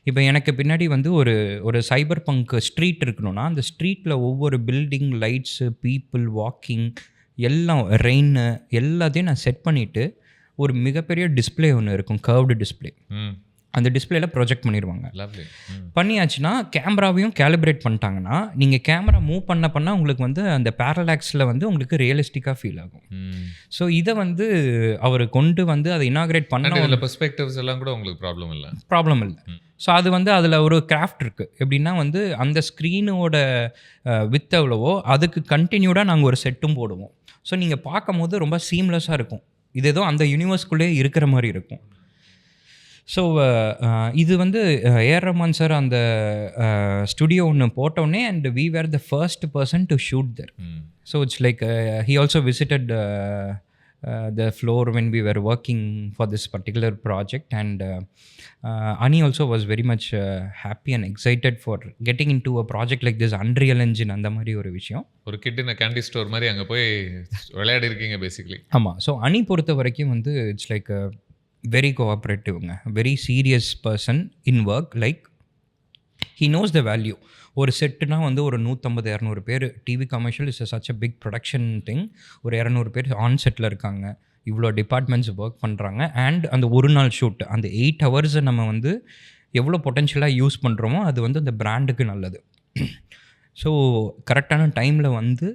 இப்போ எனக்கு பின்னாடி வந்து ஒரு சைபர் பங்க் ஸ்ட்ரீட் இருக்கணும்னா அந்த ஸ்ட்ரீட்டில் ஒவ்வொரு பில்டிங், லைட்ஸு, பீப்புள், வாக்கிங் எல்லாம், ரெயின் எல்லாத்தையும் நான் செட் பண்ணிவிட்டு ஒரு மிகப்பெரிய டிஸ்பிளே ஒன்று இருக்கும், கர்வ்டு டிஸ்பிளே. அந்த டிஸ்பிளேல ப்ரொஜெக்ட் பண்ணிடுவாங்க. பண்ணியாச்சுன்னா கேமராவையும் கேலிப்ரேட் பண்ணிட்டாங்கன்னா நீங்கள் கேமரா மூவ் பண்ண உங்களுக்கு வந்து அந்த பேரலாக்ஸில் வந்து உங்களுக்கு ரியலிஸ்டிக்காக ஃபீல் ஆகும். ஸோ இதை வந்து அவர் கொண்டு வந்து அதை இனாகிரேட் பண்ண பெர்ஸ்பெக்டிவ்ஸ் எல்லாம் கூட உங்களுக்கு ப்ராப்ளம் இல்லை. ஸோ அது வந்து அதில் ஒரு கிராஃப்ட் இருக்குது. எப்படின்னா வந்து அந்த ஸ்க்ரீனோட வித் எவ்வளவோ அதுக்கு கண்டினியூடாக நாங்கள் ஒரு செட்டும் போடுவோம். ஸோ நீங்கள் பார்க்கும் போது ரொம்ப சீம்லெஸ்ஸாக இருக்கும். இது ஏதோ அந்த யூனிவர்ஸ்குள்ளே இருக்கிற மாதிரி இருக்கும். ஸோ இது வந்து ஏஆர் ரஹ்மான் சார் அந்த ஸ்டுடியோ ஒன்று போட்டோடனே and we were the first person to shoot there. So it's like he also visited the floor when we were working for this particular project and Ani also was very much happy and excited for getting into a project like this, Unreal Engine அந்த மாதிரி ஒரு விஷயம். ஒரு கிட் இன் கேண்டி ஸ்டோர் மாதிரி அங்கே போய் விளையாடி இருக்கீங்க பேசிக்கலி. ஆமாம். ஸோ அனி பொறுத்த வரைக்கும் வந்து இட்ஸ் லைக் வெரி கோஆப்ரேட்டிவ்ங்க, very serious person in work. Like he knows the value. ஒரு செட்டுனா வந்து ஒரு 150-200 பேர், TV commercial is such a big production thing. ஒரு 200 பேர் ஆன் செட்டில் இருக்காங்க, இவ்வளோ டிபார்ட்மெண்ட்ஸ் ஒர்க் பண்ணுறாங்க. அண்ட் அந்த ஒரு நாள் ஷூட், அந்த 8 ஹவர்ஸை நம்ம வந்து எவ்வளோ பொட்டென்ஷியலாக யூஸ் பண்ணுறோமோ அது வந்து அந்த பிராண்டுக்கு நல்லது. ஸோ கரெக்டான டைமில் வந்து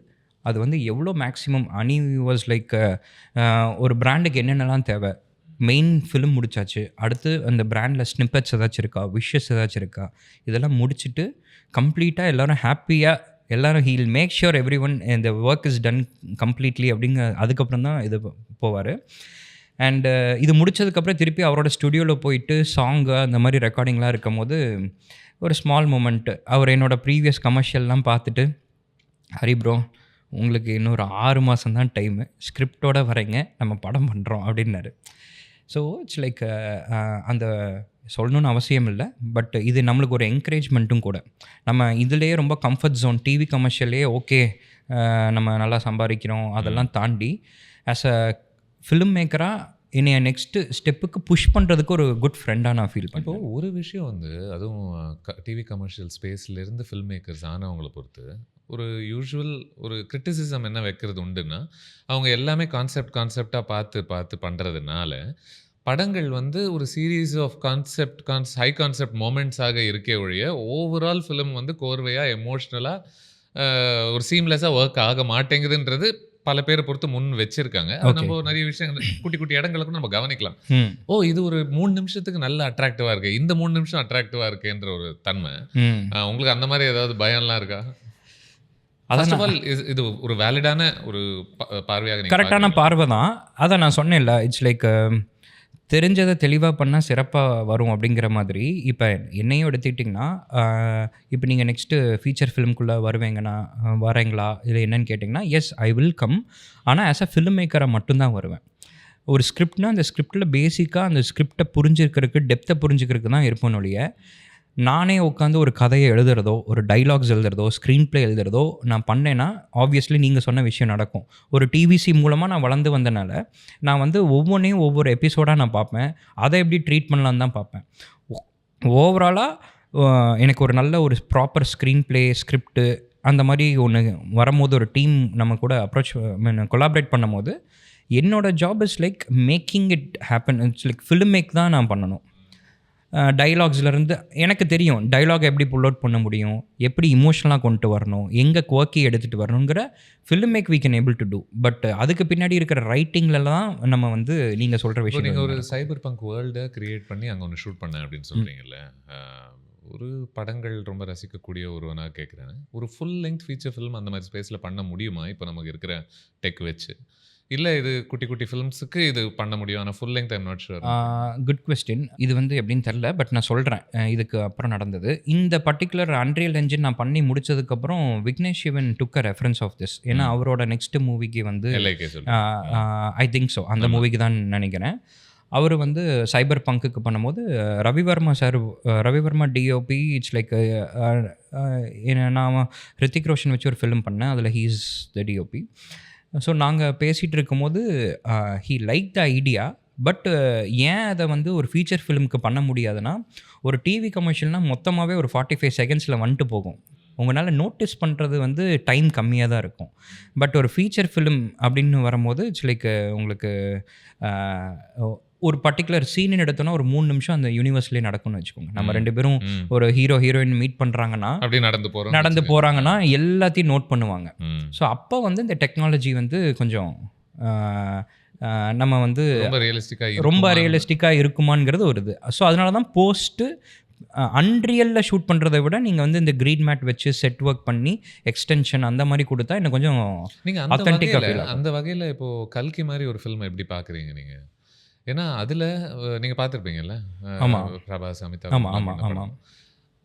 அது வந்து எவ்வளோ மேக்ஸிமம் அனி வாஸ் லைக் ஒரு பிராண்டுக்கு என்னென்னலாம் தேவை. மெயின் ஃபிலிம் முடிச்சாச்சு, அடுத்து அந்த பிராண்டில் ஸ்னிப்பெட்ஸ் ஏதாச்சும் இருக்கா, விஷஸ் ஏதாச்சும் இருக்கா, இதெல்லாம் முடிச்சுட்டு கம்ப்ளீட்டாக எல்லோரும் ஹாப்பியாக எல்லோரும் he'll make sure everyone இந்த ஒர்க் இஸ் டன் கம்ப்ளீட்லி அப்படிங்க. அதுக்கப்புறம் தான் இது போவார். அண்டு இது முடித்ததுக்கப்புறம் திருப்பி அவரோட ஸ்டுடியோவில் போயிட்டு சாங்கு அந்த மாதிரி ரெக்கார்டிங்லாம் இருக்கும் போது ஒரு ஸ்மால் மூமெண்ட்டு. அவர் என்னோடய ப்ரீவியஸ் கமர்ஷியல்லாம் பார்த்துட்டு, ஹரி ப்ரோ உங்களுக்கு இன்னொரு 6 மாதம் தான் டைமு, ஸ்கிரிப்டோடு வரீங்க, நம்ம படம் பண்ணுறோம் அப்படின்னாரு. ஸோ இட்ஸ் லைக் அந்த சொல்லணுன்னு அவசியம் இல்லை, பட் இது நம்மளுக்கு ஒரு என்கரேஜ்மெண்ட்டும் கூட. நம்ம இதுலேயே ரொம்ப கம்ஃபர்ட் ஜோன், டிவி கமர்ஷியலே ஓகே நம்ம நல்லா சம்பாதிக்கிறோம், அதெல்லாம் தாண்டி ஆஸ் அ ஃபிலிம் மேக்கராக என்னைய நெக்ஸ்ட்டு ஸ்டெப்புக்கு புஷ் பண்ணுறதுக்கு ஒரு குட் ஃப்ரெண்டாக நான் ஃபீல் பண்ணுறேன். இப்போது ஒரு விஷயம் வந்து அதுவும் டிவி கமர்ஷியல் ஸ்பேஸ்லேருந்து ஃபில்ம் மேக்கர்ஸ் ஆனவங்களை பொறுத்து ஒரு யூஷுவல் ஒரு கிரிட்டிசிசம் என்ன வைக்கிறது உண்டுன்னா, அவங்க எல்லாமே கான்செப்டாக பார்த்து பண்ணுறதுனால படங்கள் வந்து ஒரு சீரீஸ் ஆஃப் ஹை கான்செப்ட் மொமெண்ட்ஸாக இருக்கே ஒழிய ஓவரால் ஃபிலிம் வந்து கோர்வையாக எமோஷ்னலாக ஒரு சீம்லெஸ்ஸாக ஒர்க் ஆக மாட்டேங்குதுன்றது பல பேரை பொறுத்து முன் வச்சிருக்காங்க. நம்ம நிறைய விஷயங்கள் குட்டி குட்டி இடங்களுக்கும் நம்ம கவனிக்கலாம். இது ஒரு 3 நிமிஷத்துக்கு நல்ல அட்ராக்டிவாக இருக்கு, இந்த 3 நிமிஷம் அட்ராக்டிவாக இருக்குன்ற ஒரு தன்மை. உங்களுக்கு அந்த மாதிரி ஏதாவது பயம்லாம் இருக்கா? ஃபர்ஸ்ட் ஆஃப் ஆல் இது ஒரு வேலிடான ஒரு பார்வையாக நீங்க கரெக்டான பார்க்குறீங்களா? பார்வை தான். அதை நான் சொன்னேன்ல, இட்ஸ் லைக் தெரிஞ்சதை தெளிவாக பண்ணால் சிறப்பாக வரும் அப்படிங்கிற மாதிரி. இப்போ என்னையும் எடுத்துக்கிட்டிங்கன்னா, இப்போ நீங்கள் நெக்ஸ்ட்டு ஃபீச்சர் ஃபிலிம்குள்ளே வரீங்களா இல்லை என்னன்னு கேட்டிங்கன்னா, எஸ் ஐ வில் கம். ஆனால் ஆஸ் அ ஃபிலிம் மேக்கராக மட்டும்தான் வருவேன். ஒரு ஸ்கிரிப்ட்னா அந்த ஸ்கிரிப்டில் பேசிக்காக அந்த ஸ்கிரிப்டை புரிஞ்சுக்கிறதுக்கு, டெப்த்தை புரிஞ்சுக்கிறதுக்கு தான் இருப்பேன் ஒழிய, நானே உட்காந்து ஒரு கதையை எழுதுறதோ, ஒரு டைலாக்ஸ் எழுதுறதோ, ஸ்க்ரீன் ப்ளே எழுதுறதோ நான் பண்ணேன்னா, ஆப்வியஸ்லி நீங்கள் சொன்ன விஷயம் நடக்கும். ஒரு டிவிசி மூலமாக நான் வளர்ந்து வந்தனால, நான் வந்து ஒவ்வொன்றையும் ஒவ்வொரு எபிசோடாக நான் பார்ப்பேன். அதை எப்படி ட்ரீட் பண்ணலான்னு தான் பார்ப்பேன். ஓவராலாக எனக்கு ஒரு நல்ல ஒரு ப்ராப்பர் ஸ்க்ரீன் ப்ளே, ஸ்கிரிப்டு அந்த மாதிரி ஒன்று வரும்போது, ஒரு டீம் நம்ம கூட கொலாபரேட் பண்ணும்போது, என்னோட job is like making it happen. It's like film make தான் நான் பண்ணணும். டைலாக்ஸ்லேருந்து எனக்கு தெரியும் டைலாக் எப்படி புல் அவுட் பண்ண முடியும், எப்படி இமோஷனலாக கொண்டு வரணும், எங்கே குவர்க்கி எடுத்துகிட்டு வரணுங்கிற film make we can able to do. But அதுக்கு பின்னாடி இருக்கிற ரைட்டிங்லலாம் நம்ம வந்து நீங்கள் சொல்கிற இப்போ விஷயம். நீங்கள் ஒரு சைபர் பங்க் வேர்ல்டை கிரியேட் பண்ணி அங்கே ஒன்று ஷூட் பண்ணேன் அப்படின்னு சொல்கிறீங்கல்ல, ஒரு படங்கள் ரொம்ப ரசிக்கக்கூடிய ஒருவனாக கேட்குறேன். ஒரு ஃபுல் லெங்க் ஃபீச்சர் ஃபிலிம் அந்த மாதிரி ஸ்பேஸில் பண்ண முடியுமா இப்போ நமக்கு இருக்கிற டெக் வச்சு? இல்லை இது குட்டி குட்டி ஃபிலிம்ஸுக்கு இது பண்ண முடியும், ஆனால் full length I'm not sure. Good question. இது வந்து எப்படின்னு தெரில, பட் நான் சொல்கிறேன் இதுக்கு அப்புறம் நடந்தது. இந்த பர்டிகுலர் அன்ரியல் என்ஜின் நான் பண்ணி முடிச்சதுக்கப்புறம் விக்னேஷ் சிவன் டுக் அ ரெஃபரன்ஸ் ஆஃப் திஸ். ஏன்னா அவரோட நெக்ஸ்ட் மூவிக்கு வந்து எல்ஐகே சொல்லி ஐ திங்க் ஸோ அந்த மூவிக்கு தான் நினைக்கிறேன். அவர் வந்து சைபர் பங்குக்கு பண்ணும்போது ரவிவர்மா டிஓபி. இட்ஸ் லைக் நான் ரித்திக் ரோஷன் வச்சு ஒரு ஃபிலிம் பண்ணேன், அதில் he is the DOP. So நாங்கள் பேசிகிட்டு இருக்கும்போது he like the idea. But ஏன் அதை வந்து ஒரு ஃபீச்சர் ஃபிலிமுக்கு பண்ண முடியாதுன்னா, ஒரு டிவி கமர்ஷியல்னால் மொத்தமாகவே ஒரு 45 செகண்ட்ஸில் வந்துட்டு போகும். உங்களால் நோட்டீஸ் பண்ணுறது வந்து டைம் கம்மியாக தான் இருக்கும். பட் ஒரு ஃபீச்சர் ஃபிலிம் அப்படின்னு வரும்போது இட்ஸ் லைக் உங்களுக்கு ஒரு பர்டிகுலர் சீன் எடுத்தோன்னா ஒரு 3 நிமிஷம் அந்த யூனிவர்ஸ்லேயே நடக்கும்னு வச்சுக்கோங்க. நம்ம 2 பேரும் ஒரு ஹீரோ ஹீரோயின் மீட் பண்ணுறாங்கன்னா, அப்படி நடந்து போகிறாங்கன்னா எல்லாத்தையும் நோட் பண்ணுவாங்க. ஸோ அப்போ வந்து இந்த டெக்னாலஜி வந்து கொஞ்சம் நம்ம வந்து ரொம்ப ரியலிஸ்டிக்காக இருக்குமாங்கிறது ஒரு இது. ஸோ அதனால தான் போஸ்ட்டு அன்ரியலில் ஷூட் பண்ணுறதை விட நீங்கள் வந்து இந்த க்ரீன் மேட் வச்சு செட் ஒர்க் பண்ணி எக்ஸ்டென்ஷன் அந்த மாதிரி கொடுத்தா இன்னும் கொஞ்சம் நீங்கள் ஆத்தென்டிக்காக. அந்த வகையில் இப்போது கல்கி மாதிரி ஒரு ஃபில்ம் எப்படி பார்க்குறீங்க நீங்கள்? ஏன்னா அதில் நீங்கள் பார்த்துருப்பீங்கல்ல, பிரபாஸ், அமிதாப். ஆமாம்.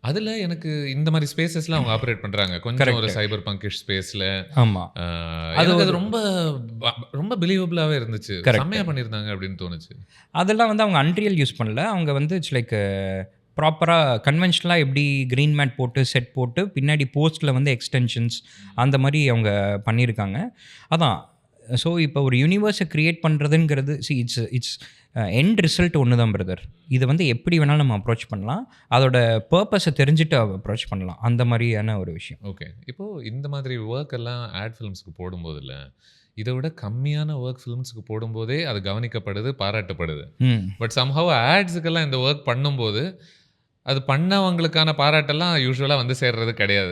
அதில் எனக்கு இந்த மாதிரி ஸ்பேசஸ்லாம் அவங்க ஆப்ரேட் பண்ணுறாங்க கொஞ்சம் ஒரு சைபர் பங்கிஷ் ஸ்பேஸில். ஆமாம், அது ரொம்ப ரொம்ப பிலீவபிளாகவே இருந்துச்சு, செம்மையாக பண்ணியிருந்தாங்க அப்படின்னு தோணுச்சு. அதெல்லாம் வந்து அவங்க அன்ரியல் யூஸ் பண்ணல. அவங்க வந்து இட்ஸ் லைக் ப்ராப்பராக கன்வென்ஷனலாக எப்படி க்ரீன் மேட் போட்டு செட் போட்டு பின்னாடி போஸ்ட்டில் வந்து எக்ஸ்டென்ஷன்ஸ் அந்த மாதிரி அவங்க பண்ணியிருக்காங்க. அதான். ஸோ இப்போ ஒரு யூனிவர்ஸை க்ரியேட் பண்ணுறதுங்கிறது இட்ஸ் எண்ட் ரிசல்ட் ஒன்று தான் பிரதர். இதை வந்து எப்படி வேணாலும் நம்ம அப்ரோச் பண்ணலாம், அதோட பர்பஸை தெரிஞ்சுட்டு அப்ரோச் பண்ணலாம், அந்த மாதிரியான ஒரு விஷயம். ஓகே. இப்போது இந்த மாதிரி ஒர்க் எல்லாம் ஆட் ஃபிலிம்ஸ்க்கு போடும்போது இல்லை, இதை விட கம்மியான ஒர்க் ஃபிலிம்ஸுக்கு போடும்போதே அது கவனிக்கப்படுது, பாராட்டப்படுது. பட் சம்ஹவ் ஆட்ஸுக்கெல்லாம் இந்த ஒர்க் பண்ணும்போது அது பண்ணவங்களுக்கான பாராட்டெல்லாம் யூஸ்வலாக வந்து சேர்றது கிடையாது.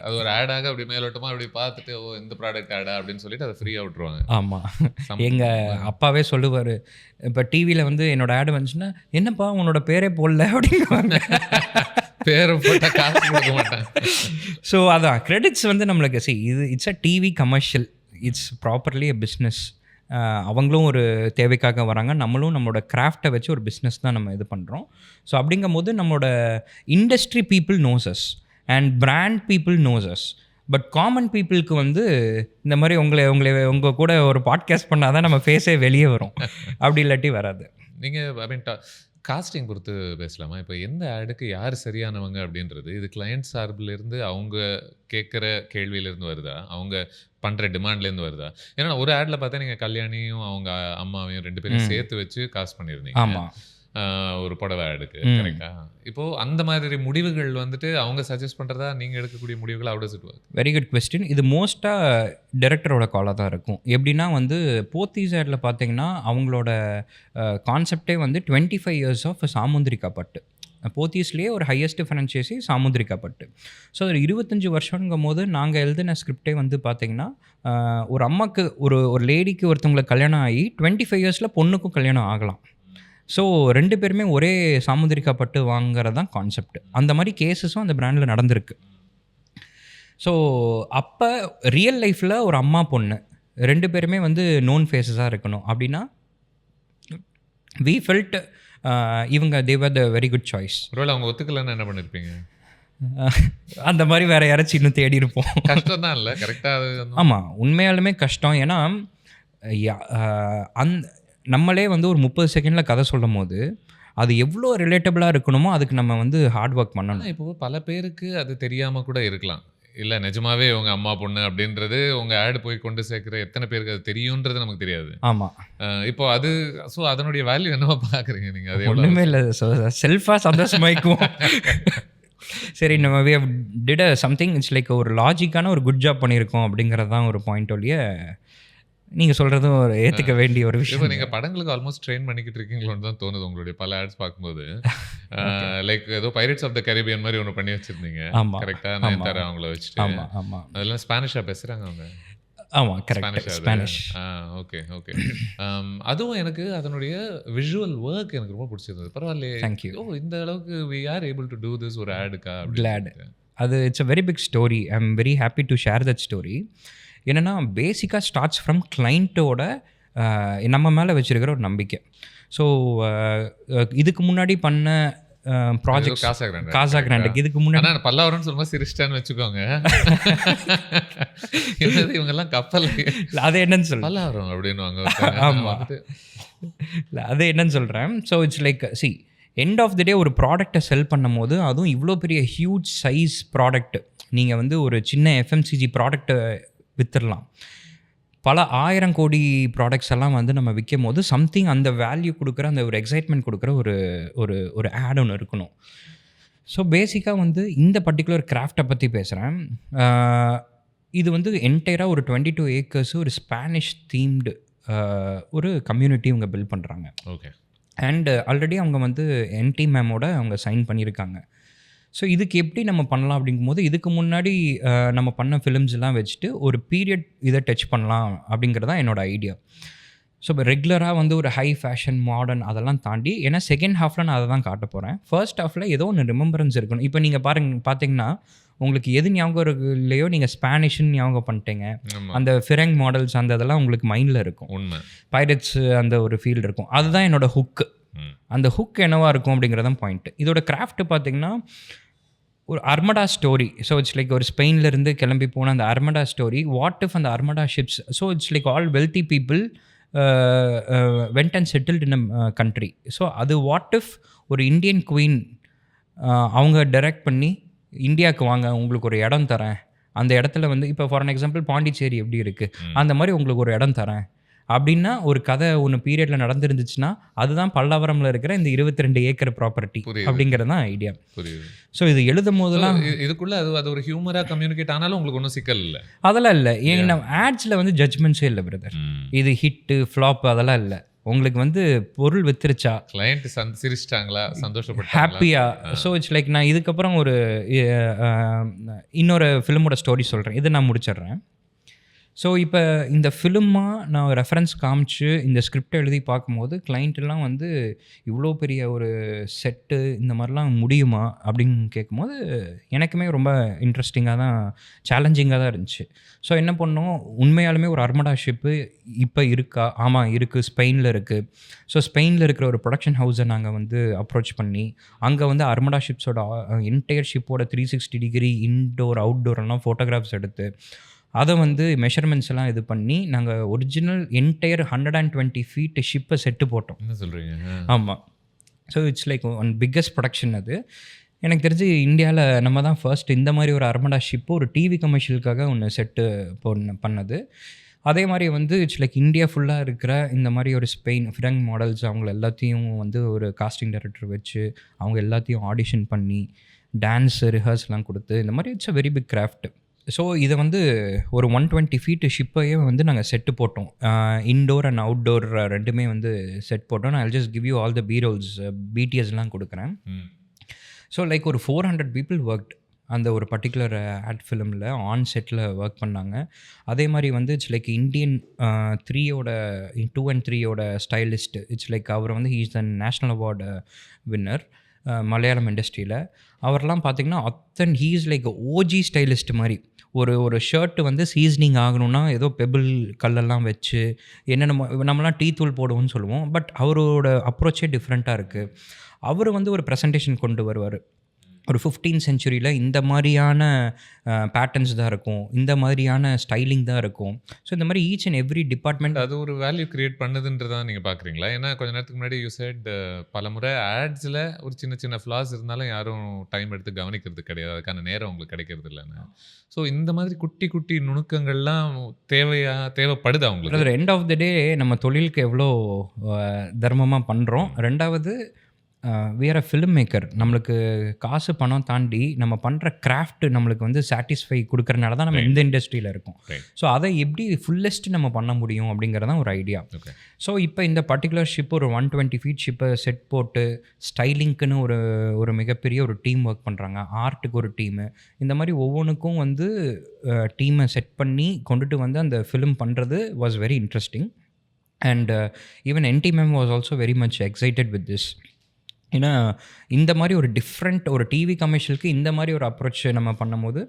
அது ஒரு ஆடாக அப்படி மேலோட்டமாக அப்படி பார்த்துட்டு, ஓ இந்த ப்ராடக்ட் ஆடா அப்படின்னு சொல்லிட்டு அதை ஃப்ரீயாக விட்டுருவாங்க. ஆமாம், எங்கள் அப்பாவே சொல்லுவார், இப்போ டிவியில் வந்து என்னோட ஆடு வந்துச்சுன்னா, என்னப்பா உன்னோட பேரே போடல அப்படிங்குவாங்க. பேரை போட்டால் காசு கொடுக்க மாட்டேன். ஸோ அதான் கிரெடிட்ஸ் வந்து நம்மளுக்கு it's a TV commercial, it's properly a business. அவங்களும் ஒரு தேவைக்காக வராங்க, நம்மளும் நம்மளோட கிராஃப்டை வச்சு ஒரு பிஸ்னஸ் தான் நம்ம இது பண்ணுறோம். ஸோ அப்படிங்கும்போது நம்மளோட industry people knows us and brand people knows us. But common பீப்புளுக்கு வந்து இந்த மாதிரி உங்கள் கூட ஒரு பாட்காஸ்ட் பண்ணால் தான் நம்ம ஃபேஸே வெளியே வரும், அப்படி இல்லாட்டி வராது. நீங்கள் ஐ மீன் காஸ்டிங் பொறுத்து பேசலாமா? இப்போ எந்த ஆடுக்கு யார் சரியானவங்க அப்படின்றது இது கிளையண்ட் சார்பிலிருந்து அவங்க கேட்குற கேள்வியிலேருந்து வருதா, அவங்க பண்ணுற டிமாண்ட்லேருந்து வருதா? ஏன்னா ஒரு ஆடில் பார்த்தா நீங்கள் கல்யாணியும் அவங்க அம்மாவையும் 2 பேரும் சேர்த்து வச்சு காஸ்ட் பண்ணியிருந்தீங்க. ஆமாம், ஒரு புடவை ஆடுக்கு, கரெக்டா? இப்போது அந்த மாதிரி முடிவுகள் வந்துட்டு அவங்க சஜஸ்ட் பண்ணுறதா, நீங்கள் எடுக்கக்கூடிய முடிவுகள் out of it? Very good question. இது மோஸ்ட்டாக டைரக்டரோட காலாக தான் இருக்கும். எப்படின்னா வந்து போத்தீஸ் ஆடில் பார்த்தீங்கன்னா அவங்களோட கான்செப்டே வந்து 25 years ஆஃப் சாமுந்திரிகா பட்டு. போத்தீஸ்லேயே ஒரு ஹையஸ்ட் ஃப்ரான்ச்சைசி சாமுந்திரிகா பட்டு. ஸோ ஒரு 25 வருஷங்கும் போது நாங்கள் எழுதின ஸ்கிரிப்டே வந்து பார்த்திங்கன்னா, ஒரு அம்மாவுக்கு ஒரு லேடிக்கு ஒருத்தவங்களுக்கு கல்யாணம் ஆகி 25 yearsல பொண்ணுக்கும் கல்யாணம் ஆகலாம். ஸோ 2 பேருமே ஒரே சாமுந்திரிகா பட்டு வாங்குறது தான் கான்செப்ட். அந்த மாதிரி கேஸஸும் அந்த பிராண்டில் நடந்திருக்கு. ஸோ அப்போ ரியல் லைஃப்பில் ஒரு அம்மா பொண்ணு 2 பேருமே வந்து நோன் ஃபேஸஸாக இருக்கணும் அப்படின்னா வி ஃபெல்ட் இவங்க தேவர் த வெரி குட் சாய்ஸ். ஒருவேளை அவங்க ஒத்துக்கலன்னு என்ன பண்ணியிருப்பீங்க? அந்த மாதிரி வேறு யாராச்சும் இன்னும் தேடி இருப்போம். கஷ்டம் தான் இல்லை, கரெக்டாக. ஆமாம், உண்மையாலுமே கஷ்டம். ஏன்னா நம்மளே வந்து ஒரு 30 செகண்டில் கதை சொல்லும் போது அது எவ்வளோ ரிலேட்டபிளாக இருக்கணுமோ அதுக்கு நம்ம வந்து ஹார்ட் ஒர்க் பண்ணணும். இப்போ பல பேருக்கு அது தெரியாமல் கூட இருக்கலாம். இல்லை நிஜமாவே உங்கள் அம்மா பொண்ணு அப்படின்றது உங்கள் ஆடு போய் கொண்டு சேர்க்குற எத்தனை பேருக்கு அது தெரியுன்றது நமக்கு தெரியாது. ஆமாம், இப்போ அது ஸோ அதனுடைய வேல்யூ என்னவா பார்க்குறீங்க நீங்கள்? அது ஒன்றுமே இல்லை, செல்ஃபாக சந்தோஷமாயிக்குவோம். சரி, நம்ம we have did something it's like ஒரு லாஜிக்கான ஒரு குட் ஜாப் பண்ணியிருக்கோம் அப்படிங்கிறது தான் ஒரு பாயிண்ட் ஒழிய நீங்கள் சொல்கிறதும் ஒரு ஏற்றுக்க வேண்டிய ஒரு விஷயம். இப்போ நீங்கள் படங்களுக்கு ஆல்மோஸ்ட் ட்ரெயின் பண்ணிக்கிட்டு இருக்கீங்களோன்னு தான் தோணுது உங்களுடைய பல ஆட்ஸ் பார்க்கும்போது. லைக் ஏதோ பைரட்ஸ் ஆஃப் த கரீபியன் மாதிரி ஒன்று பண்ணி வச்சுருந்தீங்க. ஆமாம், கரெக்டாக நயன்தாரா அவங்கள வச்சுட்டு. ஆமாம் ஆமாம், அதெல்லாம் ஸ்பானிஷாக பேசுகிறாங்க அவங்க. ஆமாம் கரெக்ட், ஸ்பானிஷ். Okay okay. அதுவும் எனக்கு அதனுடைய விஷுவல் ஒர்க் எனக்கு ரொம்ப பிடிச்சிருந்தது. பரவாயில்லையே, தேங்க்யூ. ஓ இந்த அளவுக்கு we are able to do this ஒரு ஆடுக்கா? கிளாட். அது it's a very big story. I am very happy to share that story. என்னென்னா பேசிக்காக ஸ்டார்ட்ஸ் ஃப்ரம் கிளைண்ட்டோட நம்ம மேலே வச்சுருக்கிற ஒரு நம்பிக்கை. ஸோ இதுக்கு முன்னாடி பண்ண ப்ராஜெக்ட் காசா கிராண்டுக்கு இதுக்கு முன்னாடி பல்லாவரம்னு சொல்லும்போது சிரிச்சிட்டான்னு வச்சுக்கோங்க. இவங்கெல்லாம் கப்பல் அது என்னன்னு சொல்ல பல்லாவரம் அப்படின்னுவாங்க. ஆமாம், இல்லை அது என்னன்னு சொல்கிறேன். So it's like see end of the day ஒரு ப்ராடக்டை செல் பண்ணும் போது அதுவும் இவ்வளோ பெரிய ஹியூஜ் சைஸ் ப்ராடக்ட், நீங்கள் வந்து ஒரு சின்ன எஃப்எம்சிஜி ப்ராடக்ட்டை விற்றுடலாம். பல 1000 கோடி ப்ராடக்ட்ஸ் எல்லாம் வந்து நம்ம விற்கும் போது சம்திங் அந்த வேல்யூ கொடுக்குற அந்த ஒரு எக்ஸைட்மெண்ட் கொடுக்குற ஒரு ஒரு ஒரு ஆட் ஒன்று இருக்கணும். ஸோ பேசிக்காக வந்து இந்த பர்டிகுலர் கிராஃப்டை பற்றி பேசுகிறேன். இது வந்து என்டையராக ஒரு 22 ஏக்கர்ஸ் ஒரு ஸ்பானிஷ் தீம்டு ஒரு கம்யூனிட்டி அவங்க பில்ட் பண்ணுறாங்க. ஓகே. அண்ட் ஆல்ரெடி அவங்க வந்து என்டி மேமோட அவங்க சைன் பண்ணியிருக்காங்க. ஸோ இதுக்கு எப்படி நம்ம பண்ணலாம் அப்படிங்கும்போது இதுக்கு முன்னாடி நம்ம பண்ண ஃபிலிம்ஸ்லாம் வச்சுட்டு ஒரு பீரியட் இதை டச் பண்ணலாம் அப்படிங்கிறது தான் என்னோடய ஐடியா. ஸோ இப்போ ரெகுலராக வந்து ஒரு ஹை ஃபேஷன் மாடர்ன் அதெல்லாம் தாண்டி, ஏன்னா செகண்ட் ஹாஃபில் நான் அதை தான் காட்ட போகிறேன். ஃபர்ஸ்ட் ஹாஃபில் ஏதோ ஒன்று ரிமெம்பரன்ஸ் இருக்கணும். இப்போ நீங்கள் பார்த்தீங்கன்னா உங்களுக்கு எது ஞாபகம் இருக்கு இல்லையோ நீங்கள் ஸ்பானிஷ்னு ஞாபகம் பண்ணிட்டீங்க. அந்த ஃபிரங் மாடல்ஸ் அந்த இதெல்லாம் உங்களுக்கு மைண்டில் இருக்கும். உண்மை, பைரட்ஸ் அந்த ஒரு ஃபீல் இருக்கும். அதுதான் என்னோடய ஹுக்கு. அந்த ஹுக் என்னவாக இருக்கும் அப்படிங்கிறதான் பாயிண்ட்டு. இதோட கிராஃப்ட் பார்த்திங்கன்னா ஒரு Armada story. So it's like ஒரு ஸ்பெயின்லேருந்து கிளம்பி போன அந்த அர்மடா ஸ்டோரி. வாட் இஃப் அந்த Armada ships, so it's like all wealthy people went and settled in a country. So அது வாட் இஃப் ஒரு இந்தியன் குவீன் அவங்க டைரக்ட் பண்ணி இந்தியாவுக்கு வாங்க, உங்களுக்கு ஒரு இடம் தரேன், அந்த இடத்துல வந்து இப்போ ஃபார் எக்ஸாம்பிள் பாண்டிச்சேரி எப்படி இருக்குது அந்த மாதிரி உங்களுக்கு ஒரு இடம் தரேன் அப்படின்னா ஒரு கதை ஒன்று பீரியடில் நடந்துருந்துச்சுன்னா அதுதான் பல்லாவரமில் இருக்கிற இந்த 22 ஏக்கர் ப்ராப்பர்ட்டி அப்படிங்கிறது தான் ஐடியா. ஸோ இது எழுதும் போதெல்லாம் இதுக்குள்ளே அது ஒரு ஹியூமராக கம்யூனிகேட் ஆனாலும் உங்களுக்கு ஒன்றும் சிக்கல் இல்லை. அதெல்லாம் இல்லை. ஏன்னா ஆட்ஸில் வந்து ஜட்ஜ்மெண்ட்ஸே இல்லை பிரதர். இது ஹிட்டு ஃப்ளாப் அதெல்லாம் இல்லை. உங்களுக்கு வந்து பொருள் வித்துருச்சா, கிளையண்ட் சிரிச்சிட்டாங்களா, சந்தோஷப்பட்டு ஹாப்பியாக. ஸோ இட்ஸ் லைக் நான் இதுக்கப்புறம் ஒரு இன்னொரு ஃபிலிமோட ஸ்டோரி சொல்கிறேன், இதை நான் முடிச்சிடுறேன். ஸோ இப்போ இந்த ஃபிலிமாக நான் ரெஃபரன்ஸ் காமிச்சு இந்த ஸ்கிரிப்டை எழுதி பார்க்கும்போது கிளைண்ட்டெல்லாம் வந்து இவ்வளோ பெரிய ஒரு செட்டு இந்த மாதிரிலாம் முடியுமா அப்படின்னு கேட்கும்போது எனக்குமே ரொம்ப இன்ட்ரெஸ்டிங்காக தான், சேலஞ்சிங்காக தான் இருந்துச்சு. ஸோ என்ன பண்ணோம், உண்மையாலுமே ஒரு அர்மடா ஷிப்பு இப்போ இருக்கா? ஆமாம் இருக்குது, ஸ்பெயினில் இருக்குது. ஸோ ஸ்பெயினில் இருக்கிற ஒரு ப்ரொடக்ஷன் ஹவுஸை நாங்கள் வந்து அப்ரோச் பண்ணி அங்கே வந்து அர்மடா ஷிப்ஸோட என்டையர் ஷிப்போட 360 டிகிரி இன்டோர் அவுட்டோர் எல்லாம் ஃபோட்டோகிராஃப்ஸ் எடுத்து அதை வந்து மெஷர்மெண்ட்ஸ் எல்லாம் இது பண்ணி நாங்கள் ஒரிஜினல் என்டையர் 120 ஃபீட் ஷிப்பை செட்டு போட்டோம். என்ன சொல்கிறீங்க? ஆமாம். So it's like one biggest production அது. எனக்கு தெரிஞ்சு இந்தியாவில் நம்ம தான் ஃபர்ஸ்ட் இந்த மாதிரி ஒரு அர்மடா ஷிப்பு ஒரு டிவி கமர்ஷியலுக்காக ஒன்று செட்டு பண்ணது. அதே மாதிரி வந்து இட்ஸ் லைக் இந்தியா ஃபுல்லாக இருக்கிற இந்த மாதிரி ஒரு ஸ்பெயின் ஃப்ரங் மாடல்ஸ் அவங்கள எல்லாத்தையும் வந்து ஒரு காஸ்டிங் டைரக்டர் வச்சு அவங்க எல்லாத்தையும் ஆடிஷன் பண்ணி டான்ஸ் ரிஹர்ஸ்லாம் கொடுத்து இந்த மாதிரி it's a very big craft. So இதை வந்து ஒரு 120 ஃபீட் ஷிப்பையே வந்து நாங்கள் செட்டு போட்டோம். இன்டோர் அண்ட் அவுட்டோர் ரெண்டுமே வந்து செட் போட்டோம். நான் just give you all the B rolls பிடிஎஸ்லாம் கொடுக்குறேன். ஸோ லைக் ஒரு 400 பீப்புள் ஒர்க்ட் அந்த ஒரு பர்டிகுலர் ஆட் ஃபிலிமில் ஆன் செட்டில் ஒர்க் பண்ணாங்க. அதே மாதிரி வந்து it's like Indian 2 and 3 stylist. It's like அவர் வந்து he is the national award winner Malayalam இண்டஸ்ட்ரியில். அவர்லாம் பார்த்திங்கன்னா he is like OG stylist மாதிரி ஒரு ஒரு ஷர்ட் வந்து சீசனிங் ஆகணும்னா ஏதோ பெபிள் கல்லெல்லாம் வச்சு நம்மலாம் டீ தூள் போடுவோம்னு சொல்லுவோம். பட் அவரோட அப்ரோச்சே டிஃப்ரெண்ட்டாக இருக்குது. அவர் வந்து ஒரு ப்ரெசன்டேஷன் கொண்டு வருவார். ஒரு 15th செஞ்சுரியில் இந்த மாதிரியான பேட்டர்ன்ஸ் தான் இருக்கும், இந்த மாதிரியான ஸ்டைலிங் தான் இருக்கும். ஸோ இந்த மாதிரி ஈச் அண்ட் எவ்ரி டிபார்ட்மெண்ட் அது ஒரு வேல்யூ கிரியேட் பண்ணுதுன்றதா நீங்கள் பார்க்குறீங்களா? ஏன்னா கொஞ்ச நேரத்துக்கு முன்னாடி யூ செட் பல முறை ஆட்ஸில் ஒரு சின்ன சின்ன ஃப்ளாஸ் இருந்தாலும் யாரும் டைம் எடுத்து கவனிக்கிறது கிடையாது, அதுக்கான நேரம் உங்களுக்கு கிடைக்கிறது இல்லைன்னு. ஸோ இந்த மாதிரி குட்டி குட்டி நுணுக்கங்கள்லாம் தேவைப்படுது அவங்களுக்கு. எண்ட் ஆஃப் த டே நம்ம தொழிலுக்கு எவ்வளோ தர்மமாக பண்ணுறோம். ரெண்டாவது we are a film maker. நம்மளுக்கு காசு பணம் தாண்டி நம்ம பண்ணுற கிராஃப்ட் நம்மளுக்கு வந்து சாட்டிஸ்ஃபை கொடுக்கறனால தான் நம்ம இந்த இண்டஸ்ட்ரியில் இருக்கோம். ஸோ அதை எப்படி ஃபுல்லஸ்ட் நம்ம பண்ண முடியும் அப்படிங்கிறதான் ஒரு ஐடியா. ஸோ இப்போ இந்த பர்டிகுலர் ஷிப் ஒரு 120 feet ஷிப்பை செட் போட்டு ஸ்டைலிங்க்குன்னு ஒரு மிகப்பெரிய ஒரு டீம் ஒர்க் பண்ணுறாங்க, ஆர்ட்டுக்கு ஒரு டீமு, இந்த மாதிரி ஒவ்வொன்றுக்கும் வந்து டீமை செட் பண்ணி கொண்டுட்டு வந்து அந்த ஃபிலிம் பண்ணுறது was very interesting. And even ND ma'am was also very much excited with this. ஏன்னா இந்த மாதிரி ஒரு டிஃப்ரெண்ட் ஒரு டிவி கமர்ஷியலுக்கு இந்த மாதிரி ஒரு அப்ரோச் நம்ம பண்ணும்போது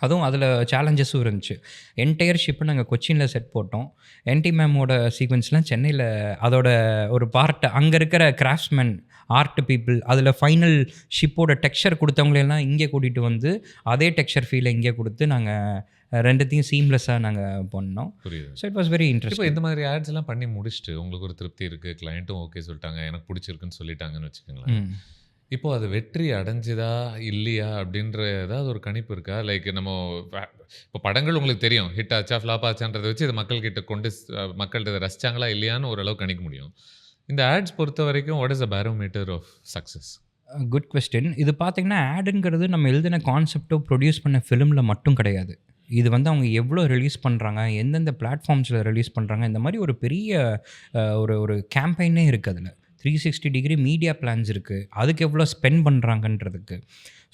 அதுவும் அதில் சேலஞ்சஸும் இருந்துச்சு. என்டையர் ஷிப்பு நாங்கள் கொச்சினில் செட் போட்டோம். என்டி மேமோட சீக்வன்ஸ்லாம் சென்னையில் அதோட ஒரு பார்ட் அங்கே இருக்கிற கிராஃப்ட்ஸ்மேன் ஆர்ட் பீப்புள் அதில் ஃபைனல் ஷிப்போட டெக்ஸ்சர் கொடுத்தவங்களெல்லாம் இங்கே கூட்டிகிட்டு வந்து அதே டெக்ஸ்சர் ஃபீலை இங்கே கொடுத்து நாங்கள் ரெண்டுத்தையும் சீம்லெஸ்ஸாக நாங்கள் பண்ணோம். புரியுது. So it was very interesting. இப்போ இந்த மாதிரி ஆட்ஸ் எல்லாம் பண்ணி முடிச்சுட்டு உங்களுக்கு ஒரு திருப்தி இருக்குது, கிளைண்ட்டும் ஓகே சொல்லிட்டாங்க, எனக்கு பிடிச்சிருக்குன்னு சொல்லிட்டாங்கன்னு வச்சுக்கோங்களேன். இப்போ அது வெற்றி அடைஞ்சுதா இல்லையா அப்படின்ற ஏதாவது ஒரு கணிப்பு இருக்கா? லைக் நம்ம இப்போ படங்கள் உங்களுக்கு தெரியும், ஹிட் ஆச்சா ஃப்ளாப் ஆச்சான்றதை வச்சு இது மக்கள்கிட்ட கொண்டு மக்கள்கிட்ட இதை ரசிச்சாங்களா இல்லையான்னு ஓரளவு கணிக்க முடியும். இந்த ஆட்ஸ் பொறுத்த வரைக்கும் what is the barometer of success? Good question. இது பார்த்தீங்கன்னா ஆடுங்கிறது நம்ம எழுதின கான்செப்டோ ப்ரொடியூஸ் பண்ண ஃபிலிமில் மட்டும் கிடையாது. இது வந்து அவங்க எவ்வளோ ரிலீஸ் பண்ணுறாங்க, எந்தெந்த பிளாட்ஃபார்ம்ஸில் ரிலீஸ் பண்ணுறாங்க, இந்த மாதிரி ஒரு பெரிய ஒரு கேம்பெயினே இருக்குது. அதில் 360 டிகிரி மீடியா பிளான்ஸ் இருக்குது, அதுக்கு எவ்வளோ ஸ்பெண்ட் பண்ணுறாங்கன்றதுக்கு.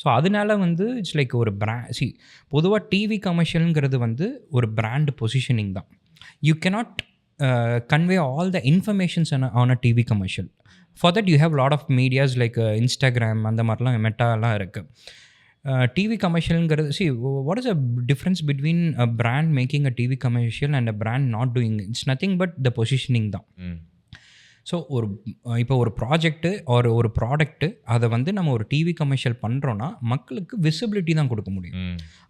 ஸோ அதனால வந்து இட்ஸ் லைக் ஒரு பொதுவாக டிவி கமர்ஷியலுங்கிறது வந்து ஒரு பிராண்ட் பொசிஷனிங் தான். You cannot convey all the informations on a TV commercial. For that you have lot of medias like Instagram அந்த மாதிரிலாம் மெட்டாலாம் இருக்குது. டிவி கமர்ஷியலுங்கிறது what is the difference between a brand making a TV commercial and a brand not doing it? It's nothing but the positioning தான். ஸோ இப்போ ஒரு ப்ராஜெக்ட்டு ஒரு ப்ராடக்ட்டு அதை வந்து நம்ம ஒரு டிவி கமர்ஷியல் பண்ணுறோன்னா மக்களுக்கு விசிபிலிட்டி தான் கொடுக்க முடியும்.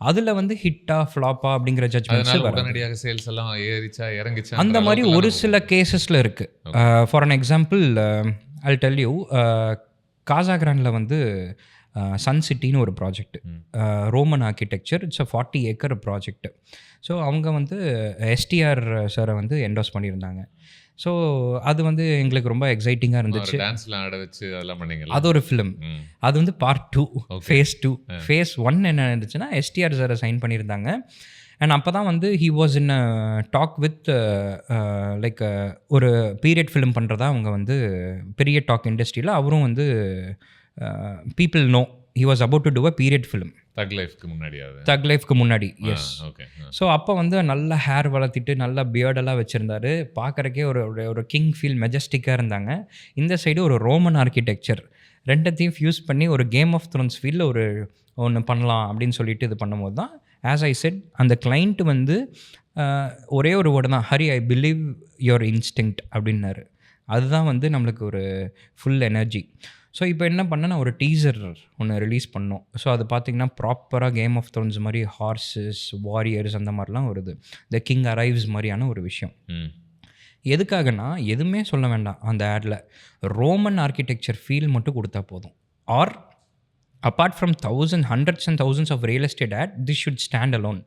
அதில் வந்து ஹிட்டா ஃப்ளாப்பா அப்படிங்கிற ஜட்ஜ்மெண்ட்ஸ் உடனடியாக சேல்ஸ் எல்லாம் ஏறிச்சா இறங்கிச்சா அந்த மாதிரி ஒரு சில கேசஸில் இருக்குது. For an example I'll tell you, காசாகிரானில் வந்து சன் சிட்டின்னு ஒரு project, Roman architecture, it's 40 acre project. So அவங்க வந்து எஸ்டிஆர் சாரை வந்து என்டோஸ் பண்ணியிருந்தாங்க. ஸோ அது வந்து எங்களுக்கு ரொம்ப எக்ஸைட்டிங்காக இருந்துச்சு. அது ஒரு ஃபிலிம். அது வந்து பார்ட் 2, ஃபேஸ் 2. ஃபேஸ் 1 என்ன இருந்துச்சுன்னா எஸ்டிஆர் சாரை சைன் பண்ணியிருந்தாங்க. அண்ட் அப்போ தான் வந்து he was in talk with like ஒரு பீரியட் ஃபிலிம் பண்ணுறதா அவங்க வந்து பெரிய டாக் இண்டஸ்ட்ரியில் அவரும் வந்து people know he was about to do a period film. Thug லைஃப்க்கு முன்னாடி எஸ். ஸோ அப்போ வந்து நல்ல ஹேர் வளர்த்திட்டு நல்ல பியர்டெல்லாம் வச்சுருந்தாரு. பார்க்குறக்கே ஒரு கிங் ஃபீல் மெஜஸ்டிக்காக இருந்தாங்க. இந்த சைடு ஒரு ரோமன் ஆர்கிடெக்சர், ரெண்டத்தையும் ஃபியூஸ் பண்ணி ஒரு கேம் ஆஃப் த்ரோன்ஸ் ஃபீல்டில் ஒன்று பண்ணலாம் அப்படின்னு சொல்லிட்டு இது பண்ணும்போது தான் ஆஸ் ஐ செட் அந்த கிளைண்ட் வந்து ஒரே ஒரு வேர்டு தான், Hari I believe your instinct அப்படின்னாரு. அதுதான் வந்து நம்மளுக்கு ஒரு ஃபுல் எனர்ஜி. ஸோ இப்போ என்ன பண்ணேன், நான் ஒரு டீசர் ஒன்று ரிலீஸ் பண்ணோம். ஸோ அது பார்த்திங்கன்னா ப்ராப்பராக கேம் ஆஃப் த்ரோன்ஸ் மாதிரி ஹார்ஸஸ், வாரியர்ஸ் அந்த மாதிரிலாம் வருது, த கிங் அரைவ்ஸ் மாதிரியான ஒரு விஷயம். எதுக்காகனா எதுவுமே சொல்ல வேண்டாம் அந்த ஆடில், ரோமன் ஆர்கிடெக்சர் ஃபீல் மட்டும் கொடுத்தா போதும். Or apart from hundreds and thousands of real estate ad, this should stand alone.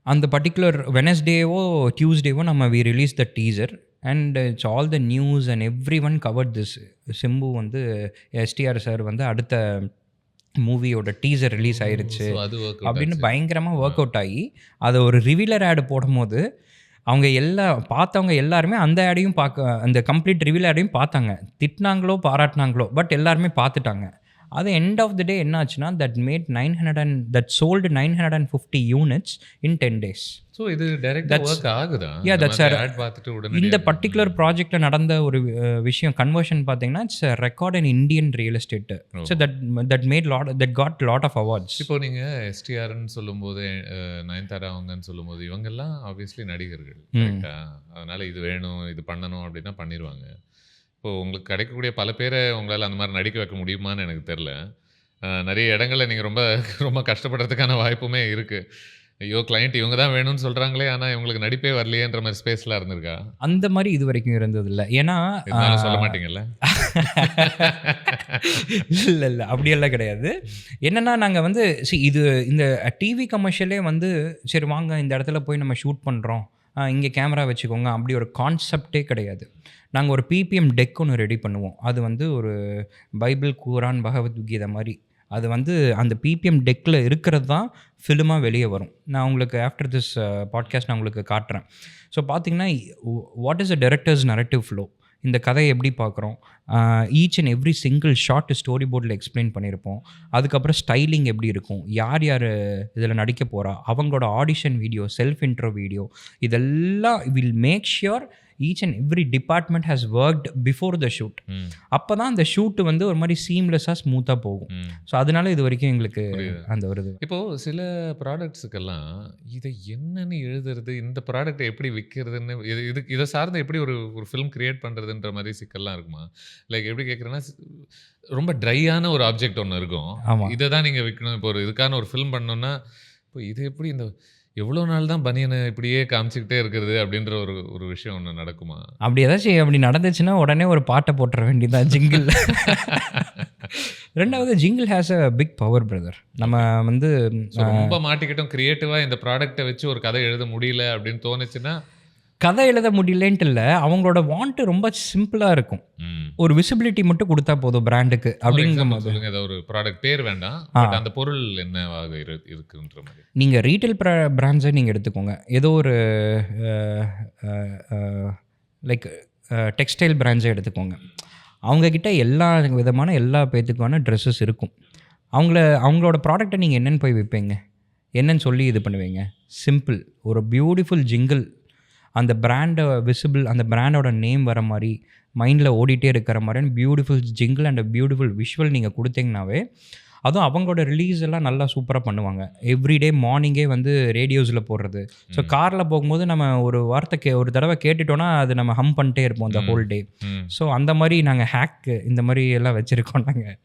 அந்த பர்டிகுலர் வெனஸ்டேவோ டியூஸ்டேவோ நம்ம we release the teaser and it's all the news and everyone covered this. Simbu வந்து எஸ்டிஆர் சார் வந்து அடுத்த மூவியோட டீசர் ரிலீஸ் ஆயிருச்சு அப்படின்னு பயங்கரமாக ஒர்க் அவுட் ஆகி அதை ஒரு ரிவீலர் ஆடு போடும்போது அவங்க பார்த்தவங்க எல்லாருமே அந்த ஆடையும் அந்த கம்ப்ளீட் ரிவீல் ஆடையும் பார்த்தாங்க. திட்டினாங்களோ பாராட்டினாங்களோ பட் எல்லாருமே பார்த்துட்டாங்க. அது எண்ட் ஆஃப் த டே என்ன ஆச்சுன்னா that sold 950 units in 10 days. So இது டைரக்டா ஒர்க் ஆகுதா? Yeah, இந்த that's மாதிரி a ஆட் பார்த்துட்டு இந்த உடனடியா பர்டிகுலர் ப்ராஜெக்ட்ல நடந்த ஒரு விஷயம் கன்வர்ஷன் பார்த்தீங்கன்னா it's record in Indian real estate. So that got lot of awards. இப்போ நீங்க எஸ்டிஆர்னு சொல்லும்போது நயன்தாரா அவங்கன்னு சொல்லும்போது இவங்கெல்லாம் ஆப்வியஸ்லி நடிகர்கள் கரெக்டா? அதனால இது வேணும் இது பண்ணணும் அப்படின்னா பண்ணிடுவாங்க. இப்போ உங்களுக்கு கிடைக்கக்கூடிய பல பேரை உங்களால் அந்த மாதிரி நடிக்க வைக்க முடியுமான்னு எனக்கு தெரில. நிறைய இடங்களில் நீங்கள் ரொம்ப ரொம்ப கஷ்டப்படுறதுக்கான வாய்ப்புமே இருக்குது. ஐயோ கிளைண்ட் இவங்க தான் வேணும்னு சொல்கிறாங்களே ஆனால் இவங்களுக்கு நடிப்பே வரலையேன்ற மாதிரி ஸ்பேஸ்லாம் இருந்திருக்கா? அந்த மாதிரி இது வரைக்கும் இருந்ததில்லை. ஏன்னா இருந்தாலும் சொல்ல மாட்டீங்கல்ல? இல்லை அப்படியெல்லாம் கிடையாது. என்னென்னா நாங்கள் வந்து இந்த டிவி கமர்ஷியலே வந்து சரி வாங்க இந்த இடத்துல போய் நம்ம ஷூட் பண்ணுறோம், இங்கே கேமரா வச்சுக்கோங்க, அப்படி ஒரு கான்செப்டே கிடையாது. நாங்கள் ஒரு பிபிஎம் டெக் ஒன்று ரெடி பண்ணுவோம். அது வந்து ஒரு பைபிள், குரான், பகவத்கீதை மாதிரி. அது வந்து அந்த பிபிஎம் டெக்கில் இருக்கிறது தான் ஃபிலிமாக வெளியே வரும். நான் உங்களுக்கு ஆஃப்டர் திஸ் பாட்காஸ்ட் நான் உங்களுக்கு காட்டுறேன். ஸோ பார்த்தீங்கன்னா what is a directors narrative flow, இந்த கதையை எப்படி பார்க்குறோம், each and every single short story போர்டில் எக்ஸ்பிளைன் பண்ணியிருப்போம். அதுக்கப்புறம் ஸ்டைலிங் எப்படி இருக்கும், யார் யார் இதில் நடிக்க போகிறா, அவங்களோட audition video, self intro video, இதெல்லாம் will make sure each and every department has worked before the shoot. அப்போ தான் அந்த ஷூட்டு வந்து ஒரு மாதிரி சீம்லெஸ்ஸாக ஸ்மூத்தாக போகும். ஸோ அதனால இது வரைக்கும் எங்களுக்கு அந்த ஒரு இது. இப்போது சில ப்ராடக்ட்ஸுக்கெல்லாம் இதை என்னன்னு எழுதுறது, இந்த ப்ராடக்ட்டை எப்படி விற்கிறதுன்னு, இதை சார்ந்து எப்படி ஒரு ஃபிலிம் கிரியேட் பண்ணுறதுன்ற மாதிரி சிக்கல்லாம் இருக்குமா? லைக் எப்படி கேட்குறேன்னா, ரொம்ப ட்ரையான ஒரு ஆப்ஜெக்ட் ஒன்று இருக்கும், இதை தான் நீங்கள் விற்கணும். இப்போ ஒரு இதுக்கான ஒரு ஃபிலிம் பண்ணோன்னா இப்போ இது எப்படி இந்த எவ்வளோ நாள் தான் பனியனை இப்படியே காமிச்சிக்கிட்டே இருக்கிறது அப்படின்ற ஒரு விஷயம் ஒன்று நடக்குமா? அப்படி ஏதாச்சும் அப்படி நடந்துச்சுன்னா உடனே ஒரு பாட்டை போட்டுற வேண்டியதான் ஜிங்கிள். ரெண்டாவது jingle has a big power brother. நம்ம வந்து ரொம்ப மாட்டிக்கிட்டோம் கிரியேட்டிவாக இந்த ப்ராடக்டை வச்சு ஒரு கதை எழுத முடியல அப்படின்னு தோணுச்சுன்னா, கதை எழுத முடியலன்ட்டு இல்லை, அவங்களோட வாண்ட்டு ரொம்ப சிம்பிளாக இருக்கும். ஒரு விசிபிலிட்டி மட்டும் கொடுத்தா போதும் பிராண்டுக்கு அப்படிங்கும் போது. சொல்லுங்க, ஏதாவது ஒரு ப்ராடக்ட் பேர் வேண்டாம், அந்த பொருள் என்னவாக இருக்குன்ற மாதிரி. நீங்கள் ரீட்டைல் பிராண்ட்ஸை நீங்கள் எடுத்துக்கோங்க. ஏதோ ஒரு லைக் டெக்ஸ்டைல் பிராண்ட்ஸை எடுத்துக்கோங்க. அவங்கக்கிட்ட எல்லா விதமான எல்லா பேத்துக்கான ட்ரெஸ்ஸஸ் இருக்கும். அவங்களோட ப்ராடக்டை நீங்கள் என்னென்னு போய் விற்பீங்க, என்னன்னு சொல்லி இது பண்ணுவீங்க? சிம்பிள், ஒரு பியூட்டிஃபுல் ஜிங்கிள், அந்த பிராண்டை விசிபிள், அந்த பிராண்டோட நேம் வர மாதிரி மைண்டில் ஓடிட்டே இருக்கிற மாதிரியான beautiful jingle and beautiful visual நீங்கள் கொடுத்தீங்கன்னாவே, அதுவும் அவங்களோட ரிலீஸ் எல்லாம் நல்லா சூப்பராக பண்ணுவாங்க. எவ்ரிடே மார்னிங்கே வந்து ரேடியோஸில் போடுறது. ஸோ காரில் போகும்போது நம்ம ஒரு வார்த்தை ஒரு தடவை கேட்டுட்டோன்னா அது நம்ம ஹம் பண்ணிட்டே இருப்போம் அந்த ஹோல் டே. ஸோ அந்த மாதிரி நாங்கள் ஹேக்கு இந்த மாதிரி எல்லாம் வச்சுருக்கோம் நாங்கள்.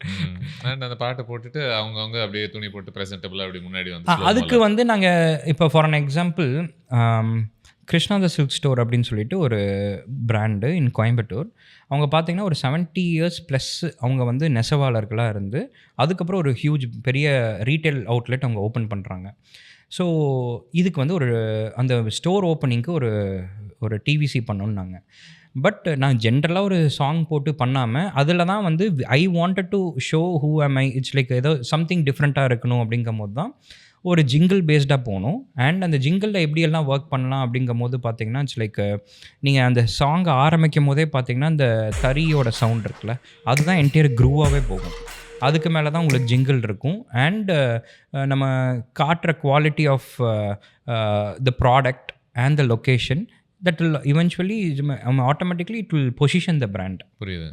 அந்த பாட்டை போட்டுட்டு அவங்கவுங்க அப்படியே துணி போட்டு ப்ரெசென்டபிளாக அப்படி முன்னாடி வந்து அதுக்கு வந்து நாங்கள் இப்போ for an example Krishna the silk store அப்படின்னு சொல்லிட்டு ஒரு பிராண்டு இன் கோயம்புத்தூர். அவங்க பார்த்திங்கன்னா ஒரு 70 years ப்ளஸ் அவங்க வந்து நெசவாளர்களாக இருந்து அதுக்கப்புறம் ஒரு ஹியூஜ் பெரிய ரீட்டைல் அவுட்லெட் அவங்க ஓப்பன் பண்ணுறாங்க. ஸோ இதுக்கு வந்து அந்த ஸ்டோர் ஓப்பனிங்க்கு ஒரு டிவிசி பண்ணோன்னாங்க. பட் நான் ஜென்ரலாக ஒரு சாங் போட்டு பண்ணாமல் அதில் தான் வந்து I wanted to show who ஆம் ஐ. இட்ஸ் லைக் ஏதோ சம்திங் டிஃப்ரெண்ட்டாக இருக்கணும் அப்படிங்கும் போது தான் ஒரு ஜிங்கிள் பேஸ்டாக போகணும். அண்ட் அந்த ஜிங்கிளில் எப்படியெல்லாம் ஒர்க் பண்ணலாம் அப்படிங்கும் போது பார்த்தீங்கன்னா இட்ஸ் லைக் நீங்கள் அந்த சாங்கை ஆரம்பிக்கும் போதே பார்த்தீங்கன்னா இந்த தறியோட சவுண்ட் இருக்குல்ல, அதுதான் என்டையர் க்ரூவாகவே போகும். அதுக்கு மேலே தான் உங்களுக்கு ஜிங்கிள் இருக்கும். அண்ட் நம்ம காட்டுற quality of the product and the location that will eventually automatically it will position the brand. புரியுது.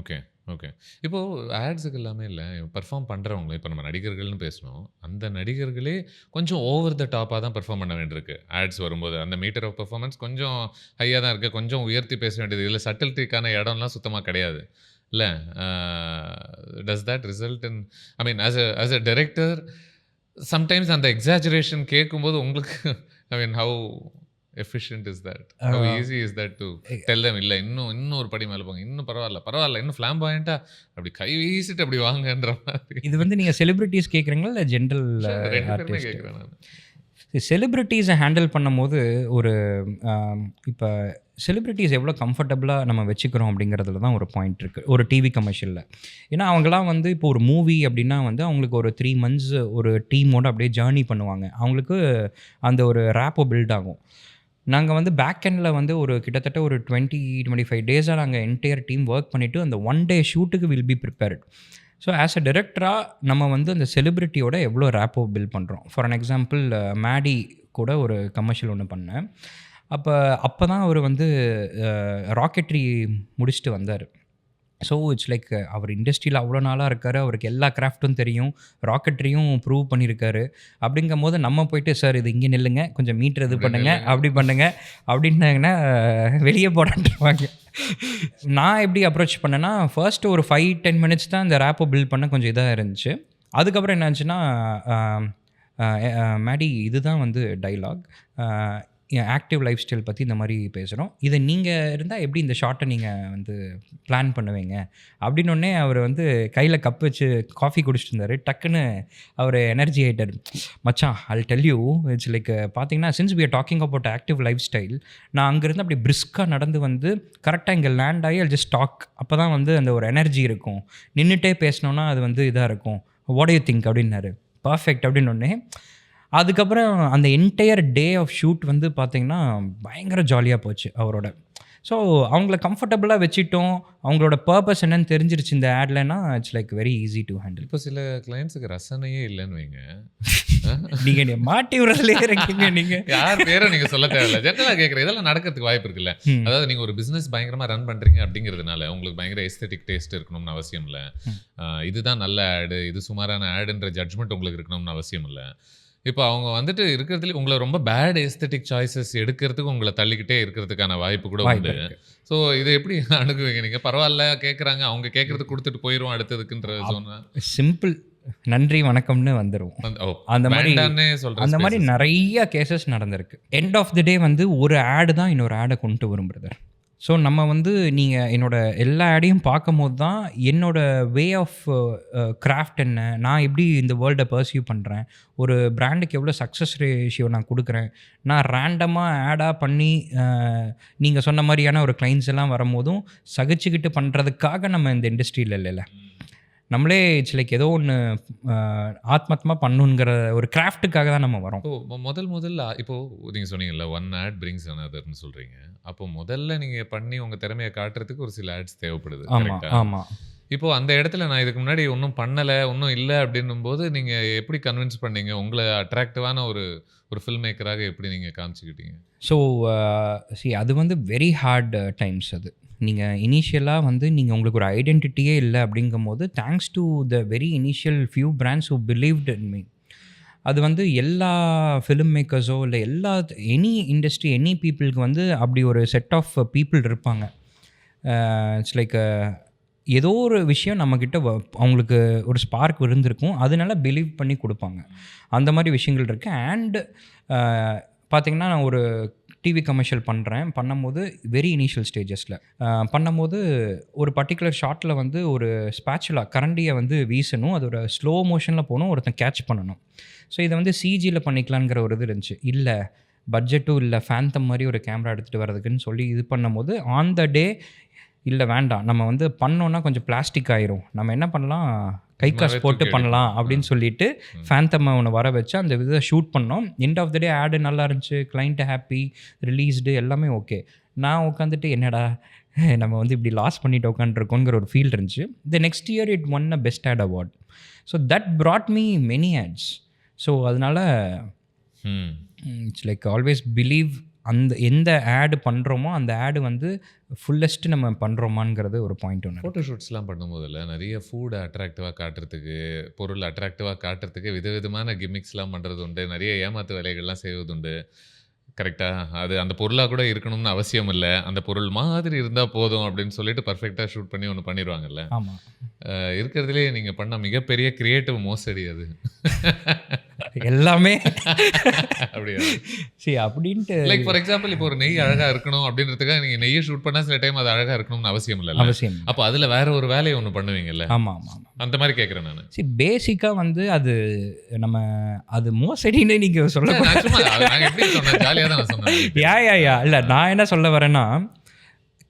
Okay okay. இப்போது ஆட்ஸுக்கு எல்லாமே இல்லை, பர்ஃபார்ம் பண்ணுறவங்க, இப்போ நம்ம நடிகர்கள்னு பேசணும், அந்த நடிகர்களே கொஞ்சம் ஓவர் த டாப்பாக தான் பெர்ஃபார்ம் பண்ண வேண்டியிருக்கு. ஆட்ஸ் வரும்போது அந்த மீட்டர் ஆஃப் பெர்ஃபார்மன்ஸ் கொஞ்சம் ஹையாக தான் இருக்குது, கொஞ்சம் உயர்த்தி பேச வேண்டியது. இதில் சட்டில்ட்டிக்கான இடம்லாம் சுத்தமாக கிடையாது இல்லை. Does that result in, I mean as a director sometimes அந்த எக்ஸாஜரேஷன் கேட்கும்போது உங்களுக்கு, I mean how efficient is that, how easy is that to tell them இல்ல இன்னும் ஒரு படி மேலே போங்க, இன்னும் பரவாயில்ல இன்னும் ஃப்ளாம்பாயண்டா அப்படி கை வீசிட்டு அப்படி வாங்கன்ற மாதிரி. இது வந்து நீங்கள் செலிபிரிட்டிஸ் கேட்குறீங்களா இல்லை ஜென்ரல் ஆர்டிஸ்ட்? கேட்குறேன் நான். செலிபிரிட்டிஸை ஹேண்டில் பண்ணும் போது இப்போ செலிபிரிட்டிஸ் எவ்வளோ கம்ஃபர்டபுளாக நம்ம வச்சுக்கிறோம் அப்படிங்கிறதுல தான் ஒரு பாயிண்ட் இருக்குது ஒரு டிவி கமர்ஷியலில். ஏன்னா அவங்களாம் வந்து இப்போ ஒரு மூவி அப்படின்னா வந்து அவங்களுக்கு ஒரு 3 months ஒரு டீமோடு அப்படியே ஜேர்னி பண்ணுவாங்க. அவங்களுக்கு அந்த ஒரு ரேப்போ பில்ட் ஆகும். நாங்கள் வந்து பேக் எண்டில் வந்து ஒரு கிட்டத்தட்ட ஒரு 20-25 days நாங்கள் என்டையர் டீம் ஒர்க் பண்ணிவிட்டு அந்த 1 day ஷூட்டுக்கு will be prepared. So as a டிரெக்டராக நம்ம வந்து அந்த செலிப்ரிட்டியோட எவ்வளோ ரேப்போ பில்ட் பண்ணுறோம். ஃபார் அன் எக்ஸாம்பிள் மேடி கூட ஒரு கமர்ஷியல் ஒன்று பண்ணேன். அப்போ தான் அவர் வந்து ராக்கெட்ரி முடிச்சுட்டு வந்தார். ஸோ இட்ஸ் லைக் அவர் இண்டஸ்ட்ரியில் அவ்வளோ நாளாக இருக்கார், அவருக்கு எல்லா கிராஃப்ட்டும் தெரியும், ராக்கெட்ரியும் ப்ரூவ் பண்ணியிருக்காரு. அப்படிங்கும் போது நம்ம போயிட்டு சார் இது இங்கே நில்லுங்க, கொஞ்சம் மீட்டர் இது பண்ணுங்கள், அப்படி பண்ணுங்கள் அப்படின்னாங்கன்னா வெளியே போடான்ட்டுருவாங்க. நான் எப்படி அப்ரோச் பண்ணேன்னா, ஃபர்ஸ்ட் ஒரு 5-10 மினிட்ஸ் தான் இந்த ரேப்பை பில்ட் பண்ண கொஞ்சம் இதாக இருந்துச்சு. அதுக்கப்புறம் என்ன ஆச்சுன்னா, மேடி இதுதான் வந்து டைலாக், ஆக்டிவ் லைஃப் ஸ்டைல் பற்றி இந்த மாதிரி பேசுகிறோம், இதை நீங்கள் இருந்தால் எப்படி இந்த ஷார்ட்டை நீங்கள் வந்து பிளான் பண்ணுவீங்க அப்படின்னோடனே அவர் வந்து கையில் கப் வச்சு காஃபி குடிச்சிட்டு இருந்தார். டக்குன்னு அவர் எனர்ஜி ஆகிட்டார். மச்சான் I'll tell you, it's like பார்த்தீங்கன்னா since we are talking about active lifestyle, நான் அங்கேருந்து அப்படி பிரிஸ்காக நடந்து வந்து கரெக்டாக இங்கே லேண்ட் ஆகி அல் ஜஸ்ட் டாக், அப்போ தான் வந்து அந்த ஒரு எனர்ஜி இருக்கும், நின்றுட்டே பேசினோன்னா அது வந்து இதாக இருக்கும், வாட் யூ திங்க் அப்படின்னாரு. பர்ஃபெக்ட் அப்படின்னோடனே அதுக்கப்புறம் அந்த என்டையர் டே ஆஃப் ஷூட் வந்து பார்த்திங்கன்னா பயங்கர ஜாலியாக போச்சு அவரோட. ஸோ அவங்கள கம்ஃபர்டபுளாக வச்சுட்டோம், அவங்களோட பர்பஸ் என்னன்னு தெரிஞ்சிருச்சு இந்த ஆட்லன்னா it's like very easy to handle. இப்போ சில கிளைண்ட்ஸுக்கு ரசனையே இல்லைன்னு வைங்க, நீங்கள் மாட்டி விடுறதுலே இருக்கீங்க. நீங்கள் யார் பேரும் நீங்கள் சொல்ல தேவையில்ல, ஜென்ரலாக கேட்குறேன், இதெல்லாம் நடக்கிறதுக்கு வாய்ப்பு இருக்குல்ல. அதாவது நீங்கள் ஒரு பிஸ்னஸ் பயங்கரமாக ரன் பண்ணுறீங்க அப்படிங்கிறதுனால உங்களுக்கு பயங்கர எஸ்தெட்டிக் டேஸ்ட் இருக்கணும்னு அவசியம் இல்லை, இதுதான் நல்ல ஆடு இது சுமாரான ஆடுன்ற ஜட்ஜ்மெண்ட் உங்களுக்கு இருக்கணும்னு அவசியம் இல்லை. இப்போ அவங்க வந்துட்டு இருக்கிறதுல உங்களை ரொம்ப பேட் எஸ்தெட்டிக் சாய்ஸஸ் எடுக்கிறதுக்கு உங்களை தள்ளிக்கிட்டே இருக்கிறதுக்கான வாய்ப்பு கூட உண்டு. ஸோ இதை எப்படி அணுகுவீங்க நீங்கள்? பரவாயில்ல கேட்குறாங்க, அவங்க கேட்குறது கொடுத்துட்டு போயிடுவோம் அடுத்ததுக்குன்ற சொன்னா சிம்பிள் நன்றி வணக்கம்னு வந்துடும். அந்த மாதிரி நிறைய கேசஸ் நடந்திருக்கு. எண்ட் ஆஃப் தி டே வந்து ஒரு ஆடு தான் இன்னொரு ஆடை கொண்டு வரும் பிரதர். ஸோ நம்ம வந்து நீங்கள் என்னோடய எல்லா ஆடையும் பார்க்கும் போது தான் என்னோடய வே ஆஃப் கிராஃப்ட் என்ன, நான் எப்படி இந்த வேர்ல்டை பர்சியூ பண்ணுறேன், ஒரு பிராண்டுக்கு எவ்வளோ சக்ஸஸ் ரேஷியோ நான் கொடுக்குறேன். நான் ரேண்டமாக ஆடாக பண்ணி நீங்கள் சொன்ன மாதிரியான ஒரு கிளைண்ட்ஸ் எல்லாம் வரும்போதும் சகிச்சுக்கிட்டு பண்ணுறதுக்காக நம்ம இந்த இண்டஸ்ட்ரியில் இல்லைல்ல, நம்மளே இட்ஸ் லைக் ஏதோ ஒன்று ஆத்மாத்மா பண்ணுங்கிற ஒரு கிராஃப்ட்டுக்காக தான் நம்ம வரோம். முதல்ல இப்போது நீங்கள் சொன்னீங்கல்ல ஒன் ஆட் பிரிங்ஸ் அனதர்னு சொல்கிறீங்க. அப்போ முதல்ல நீங்கள் பண்ணி உங்கள் திறமையை காட்டுறதுக்கு ஒரு சில ஆட்ஸ் தேவைப்படுது. ஆமாம். இப்போது அந்த இடத்துல நான் இதுக்கு முன்னாடி ஒன்றும் பண்ணலை ஒன்றும் இல்லை அப்படின்னும் போது நீங்கள் எப்படி கன்வின்ஸ் பண்ணீங்க? உங்களை அட்ராக்டிவான ஒரு ஃபில்ம் மேக்கராக எப்படி நீங்கள் காமிச்சிக்கிட்டீங்க? ஸோ அது வந்து வெரி ஹார்ட் டைம்ஸ். அது நீங்கள் இனிஷியலாக வந்து நீங்கள் உங்களுக்கு ஒரு ஐடென்டிட்டியே இல்லை அப்படிங்கும் போது thanks to the very initial few brands who believed in me, அது வந்து எல்லா ஃபிலிம் மேக்கர்ஸோ இல்லை எனி இண்டஸ்ட்ரி எனி பீப்புளுக்கு வந்து அப்படி ஒரு செட் ஆஃப் பீப்புள் இருப்பாங்க. இட்ஸ் லைக் ஏதோ ஒரு விஷயம் நம்மக்கிட்ட அவங்களுக்கு ஒரு ஸ்பார்க் இருந்திருக்கும், அதனால பிலீவ் பண்ணி கொடுப்பாங்க. அந்த மாதிரி விஷயங்கள் இருக்குது. அண்டு பார்த்திங்கன்னா நான் ஒரு டிவி கமர்ஷியல் பண்ணும்போது வெரி இனிஷியல் ஸ்டேஜஸில் பண்ணும்போது ஒரு பர்டிகுலர் ஷாட்டில் வந்து ஒரு ஸ்பேச்சுலா கரண்டியை வந்து வீசணும், அது ஒரு ஸ்லோ மோஷனில் போகணும், ஒருத்தன் கேட்ச் பண்ணணும். ஸோ இதை வந்து சிஜியில் பண்ணிக்கலாங்கிற ஒரு இது இருந்துச்சு. இல்லை பட்ஜெட்டும் இல்லை, ஃபேந்தம் மாதிரி ஒரு கேமரா எடுத்துகிட்டு வர்றதுக்குன்னு சொல்லி இது பண்ணும்போது ஆன் த டே இல்லை வேண்டாம், நம்ம வந்து பண்ணோன்னா கொஞ்சம் பிளாஸ்டிக் ஆயிரும், நம்ம என்ன பண்ணலாம் கை காசு போட்டு பண்ணலாம் அப்படின்னு சொல்லிட்டு ஃபேந்தம் ஒன்று வர வச்சு அந்த இதை ஷூட் பண்ணோம். எண்ட் ஆஃப் த டே ஆடு நல்லா இருந்துச்சு, கிளைண்ட்டு ஹாப்பி, ரிலீஸ்டு எல்லாமே ஓகே. நான் உட்காந்துட்டு என்னடா நம்ம வந்து இப்படி லாஸ் பண்ணிட்டு உட்காந்துருக்கோங்கிற ஒரு ஃபீல் இருந்துச்சு. The next year it won a best ad award. So that brought me many ads. So அதனால் இட்ஸ் லைக் ஆல்வேஸ் பிலீவ் அந்த எந்த ஆடு பண்ணுறோமோ அந்த ஆடு வந்து ஃபுல்லஸ்ட்டு நம்ம பண்ணுறோமாங்கிறது ஒரு பாயிண்ட் ஒன்று. ஃபோட்டோ ஷூட்ஸ்லாம் பண்ணும்போதில் நிறைய ஃபுட் அட்ராக்டிவாக காட்டுறதுக்கு, பொருள் அட்ராக்டிவாக காட்டுறதுக்கு விதவிதமான கிமிக்ஸ்லாம் பண்ணுறது உண்டு, நிறைய ஏமாத்து வேலைகள்லாம் செய்வது உண்டு. கரெக்டாக அது அந்த பொருளாக கூட இருக்கணும்னு அவசியம் இல்லை, அந்த பொருள் மாதிரி இருந்தால் போதும் அப்படின்னு சொல்லிட்டு பர்ஃபெக்டாக ஷூட் பண்ணி ஒன்று பண்ணிடுவாங்கல்ல. ஆமாம், இருக்கிறதுலே நீங்கள் பண்ண மிகப்பெரிய கிரியேட்டிவ் மோசடி அது எல்லாமே அப்படியா? சரி அப்படின்ட்டு லைக் ஃபார் எக்ஸாம்பிள் இப்போ ஒரு நெய் அழகாக இருக்கணும் அப்படின்றதுக்காக நீங்கள் நெய்யை ஷூட் பண்ணால் சில டைம் அது அழகாக இருக்கணும்னு அவசியம் இல்லை. அவசியம். அப்போ அதில் வேற ஒரு வேலையை ஒன்று பண்ணுவீங்கல்ல. ஆமாம் ஆமாம், அந்த மாதிரி கேட்குறேன் நான். சரி பேசிக்காக வந்து அது நம்ம அது மோசடின்னு நீங்கள் சொல்ல நாங்கள் எப்படி சொன்னேன், ஜாலியாக தான் நான் சொன்னேன். யா இல்லை, நான் என்ன சொல்ல வரேன்னா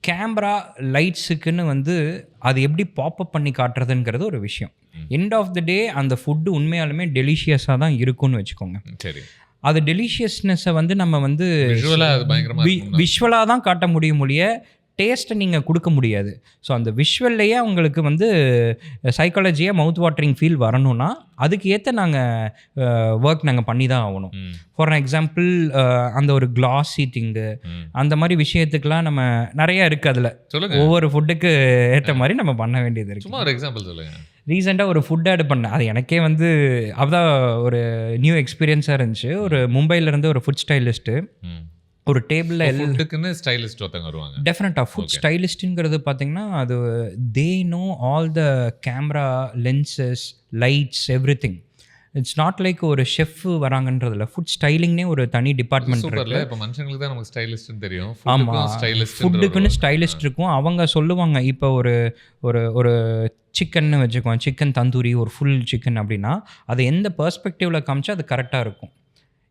கேமரா லைட்ஸுக்குன்னு வந்து அது எப்படி பாப்அப் பண்ணி காட்டுறதுங்கிறது ஒரு விஷயம். எண்ட் ஆஃப் த டே அந்த ஃபுட்டு உண்மையாலுமே டெலிஷியஸாக தான் இருக்கும்னு வச்சுக்கோங்க. சரி, அது டெலிஷியஸ்னஸை வந்து நம்ம வந்து விஷுவலாக தான் காட்ட முடியும் ஒழிய டேஸ்ட்டை நீங்கள் கொடுக்க முடியாது. ஸோ அந்த விஷுவல்லையே உங்களுக்கு வந்து சைக்காலஜியாக மவுத் வாட்டரிங் ஃபீல் வரணும்னா அதுக்கு ஏற்ற நாங்கள் ஒர்க் நாங்கள் பண்ணி தான் ஆகணும். ஃபார் எக்ஸாம்பிள் அந்த ஒரு கிளாஸ் சீட்டிங்கு அந்த மாதிரி விஷயத்துக்கெலாம் நம்ம நிறைய இருக்குது. அதில் சொல்லுங்க. ஒவ்வொரு ஃபுட்டுக்கு ஏற்ற மாதிரி நம்ம பண்ண வேண்டியது இருக்குது. சும்மா ஒரு எக்ஸாம்பிள் சொல்லுங்க. ரீசெண்டாக ஒரு ஃபுட் ஆட் பண்ணேன். அது எனக்கே வந்து அதுதான் ஒரு நியூ எக்ஸ்பீரியன்ஸாக இருந்துச்சு. ஒரு மும்பையிலேருந்து ஒரு ஃபுட் ஸ்டைலிஸ்ட்டு ஒரு டேபிளில் ஃபுட்டுக்குன்னு ஸ்டைலிஸ்ட் ஒருத்தங்க வருவாங்க. டெஃபினட்டாக ஃபுட் ஸ்டைலிஸ்ட்டுங்கிறது பார்த்தீங்கன்னா அது they know all the camera lenses lights every thing. It's not like ஒரு ஷெஃப் வராங்கன்றதுல ஃபுட் ஸ்டைலிங்னே ஒரு தனி டிபார்ட்மெண்ட் சூப்பர்ல. இப்போ மனுஷங்களுக்கு தான் நமக்கு ஸ்டைலிஸ்ட்னு தெரியும். ஆமாம், ஃபுட்டுக்குன்னு ஸ்டைலிஸ்ட் இருக்கும். அவங்க சொல்லுவாங்க இப்போ ஒரு ஒரு ஒரு சிக்கன்னு வச்சுக்குவோம், சிக்கன் தந்தூரி ஒரு ஃபுல் சிக்கன் அப்படின்னா அது எந்த பெர்ஸ்பெக்டிவில் காமிச்சா அது கரெக்டாக இருக்கும்.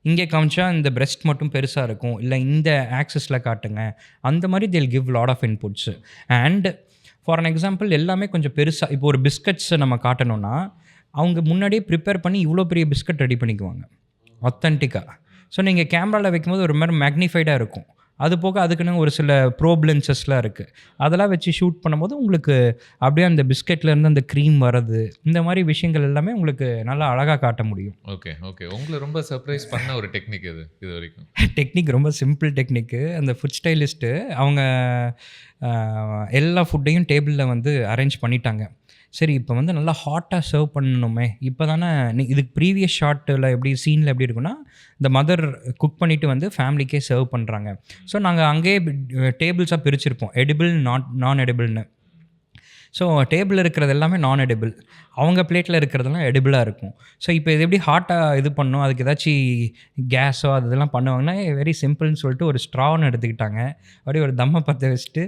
இங்கே காமிச்சா இந்த பிரெஸ்ட் மட்டும் பெருசாக இருக்கும், இல்லை இந்த ஆக்சஸில் காட்டுங்க, அந்த மாதிரி they'll give lot of inputs. And for an example எல்லாமே கொஞ்சம் பெருசாக இப்போ ஒரு பிஸ்கட்ஸை நம்ம காட்டணும்னா அவங்க முன்னாடியே ப்ரிப்பேர் பண்ணி இவ்வளோ பெரிய பிஸ்கட் ரெடி பண்ணிக்குவாங்க ஆத்தென்டிக்காக. ஸோ நீங்கள் கேமராவில் வைக்கும்போது ஒரு மாதிரி மேக்னிஃபைடாக இருக்கும். அது போக அதுக்குன்னு ஒரு சில ப்ரோப் லென்சஸ்லாம் இருக்குது. அதெல்லாம் வச்சு ஷூட் பண்ணும்போது உங்களுக்கு அப்படியே அந்த பிஸ்கெட்லேருந்து அந்த க்ரீம் வர்றது இந்த மாதிரி விஷயங்கள் எல்லாமே உங்களுக்கு நல்லா அழகாக காட்ட முடியும். Okay okay. உங்களை ரொம்ப சர்ப்ரைஸ் பண்ண ஒரு டெக்னிக் இது வரைக்கும்? டெக்னிக் ரொம்ப சிம்பிள் டெக்னிக்கு. அந்த ஃபுட் ஸ்டைலிஸ்ட்டு அவங்க எல்லா ஃபுட்டையும் டேபிளில் வந்து அரேஞ்ச் பண்ணிட்டாங்க. சரி இப்போ வந்து நல்லா ஹாட்டாக சர்வ் பண்ணணுமே. இப்போ தானே இதுக்கு ப்ரீவியஸ் ஷாட்டில் எப்படி சீனில் எப்படி இருக்குன்னா இந்த மதர் குக் பண்ணிவிட்டு வந்து ஃபேமிலிக்கே சர்வ் பண்ணுறாங்க. ஸோ நாங்கள் அங்கேயே டேபிள்ஸாக பிரிச்சிருப்போம், எடிபிள் நான் எடிபிள்னு. ஸோ டேபிள் இருக்கிறது எல்லாமே நான் எடிபிள், அவங்க பிளேட்டில் இருக்கிறதெல்லாம் எடிபிளாக இருக்கும். ஸோ இப்போ இது எப்படி ஹாட்டாக இது பண்ணணும், அதுக்கு ஏதாச்சும் கேஸோ அது இதெல்லாம் பண்ணுவாங்கன்னா வெரி சிம்பிள்னு சொல்லிட்டு ஒரு ஸ்ட்ரான்னு எடுத்துக்கிட்டாங்க. அப்படியே ஒரு தம்மை பற்ற வச்சுட்டு